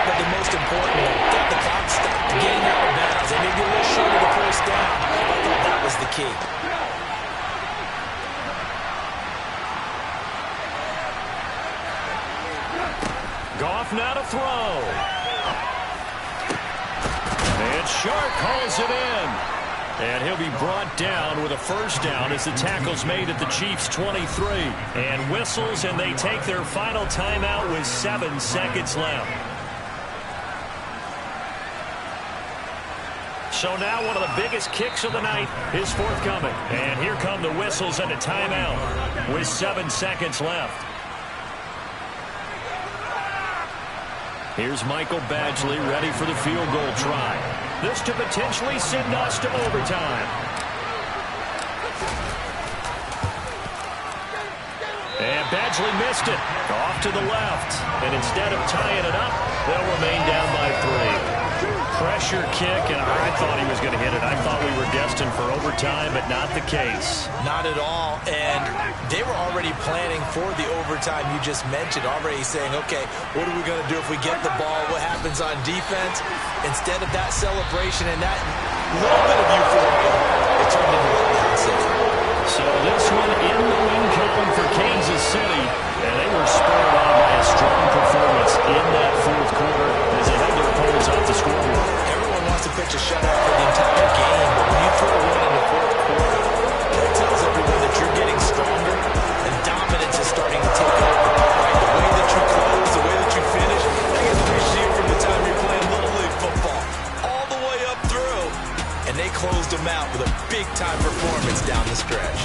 but the most important one, get the clock stopped, getting out of bounds. They may be a little short of the 1st down. I thought that was the key. Goff now to throw. And Shark calls it in. And he'll be brought down with a 1st down as the tackle's made at the Chiefs' 23. And whistles, and they take their final timeout with 7 seconds left. So now one of the biggest kicks of the night is forthcoming. And here come the whistles and a timeout with 7 seconds left. Here's Michael Badgley ready for the field goal try. This to potentially send us to overtime. And Badgley missed it. Off to the left. And instead of tying it up, they'll remain down by 3. Pressure kick, and I thought he was going to hit it. I thought we were destined for overtime, but not the case. Not at all, and they were already planning for the overtime you just mentioned, already saying, okay, what are we going to do if we get the ball? What happens on defense? Instead of that celebration and that little bit of euphoria, it turned into a passive. So this one in the win column for Kansas City, and they were spurred on by a strong performance in that 4th quarter as they held their opponents off the scoreboard. Everyone wants to pitch a shutout for the entire game, but when you throw a win in the 4th quarter, that tells everyone that you're getting stronger and dominance is starting to take over. Right? The way that you close, the way that you finish, I can appreciate from the time you're playing Little League football all the way up through, and they closed them out with a big-time performance down the stretch.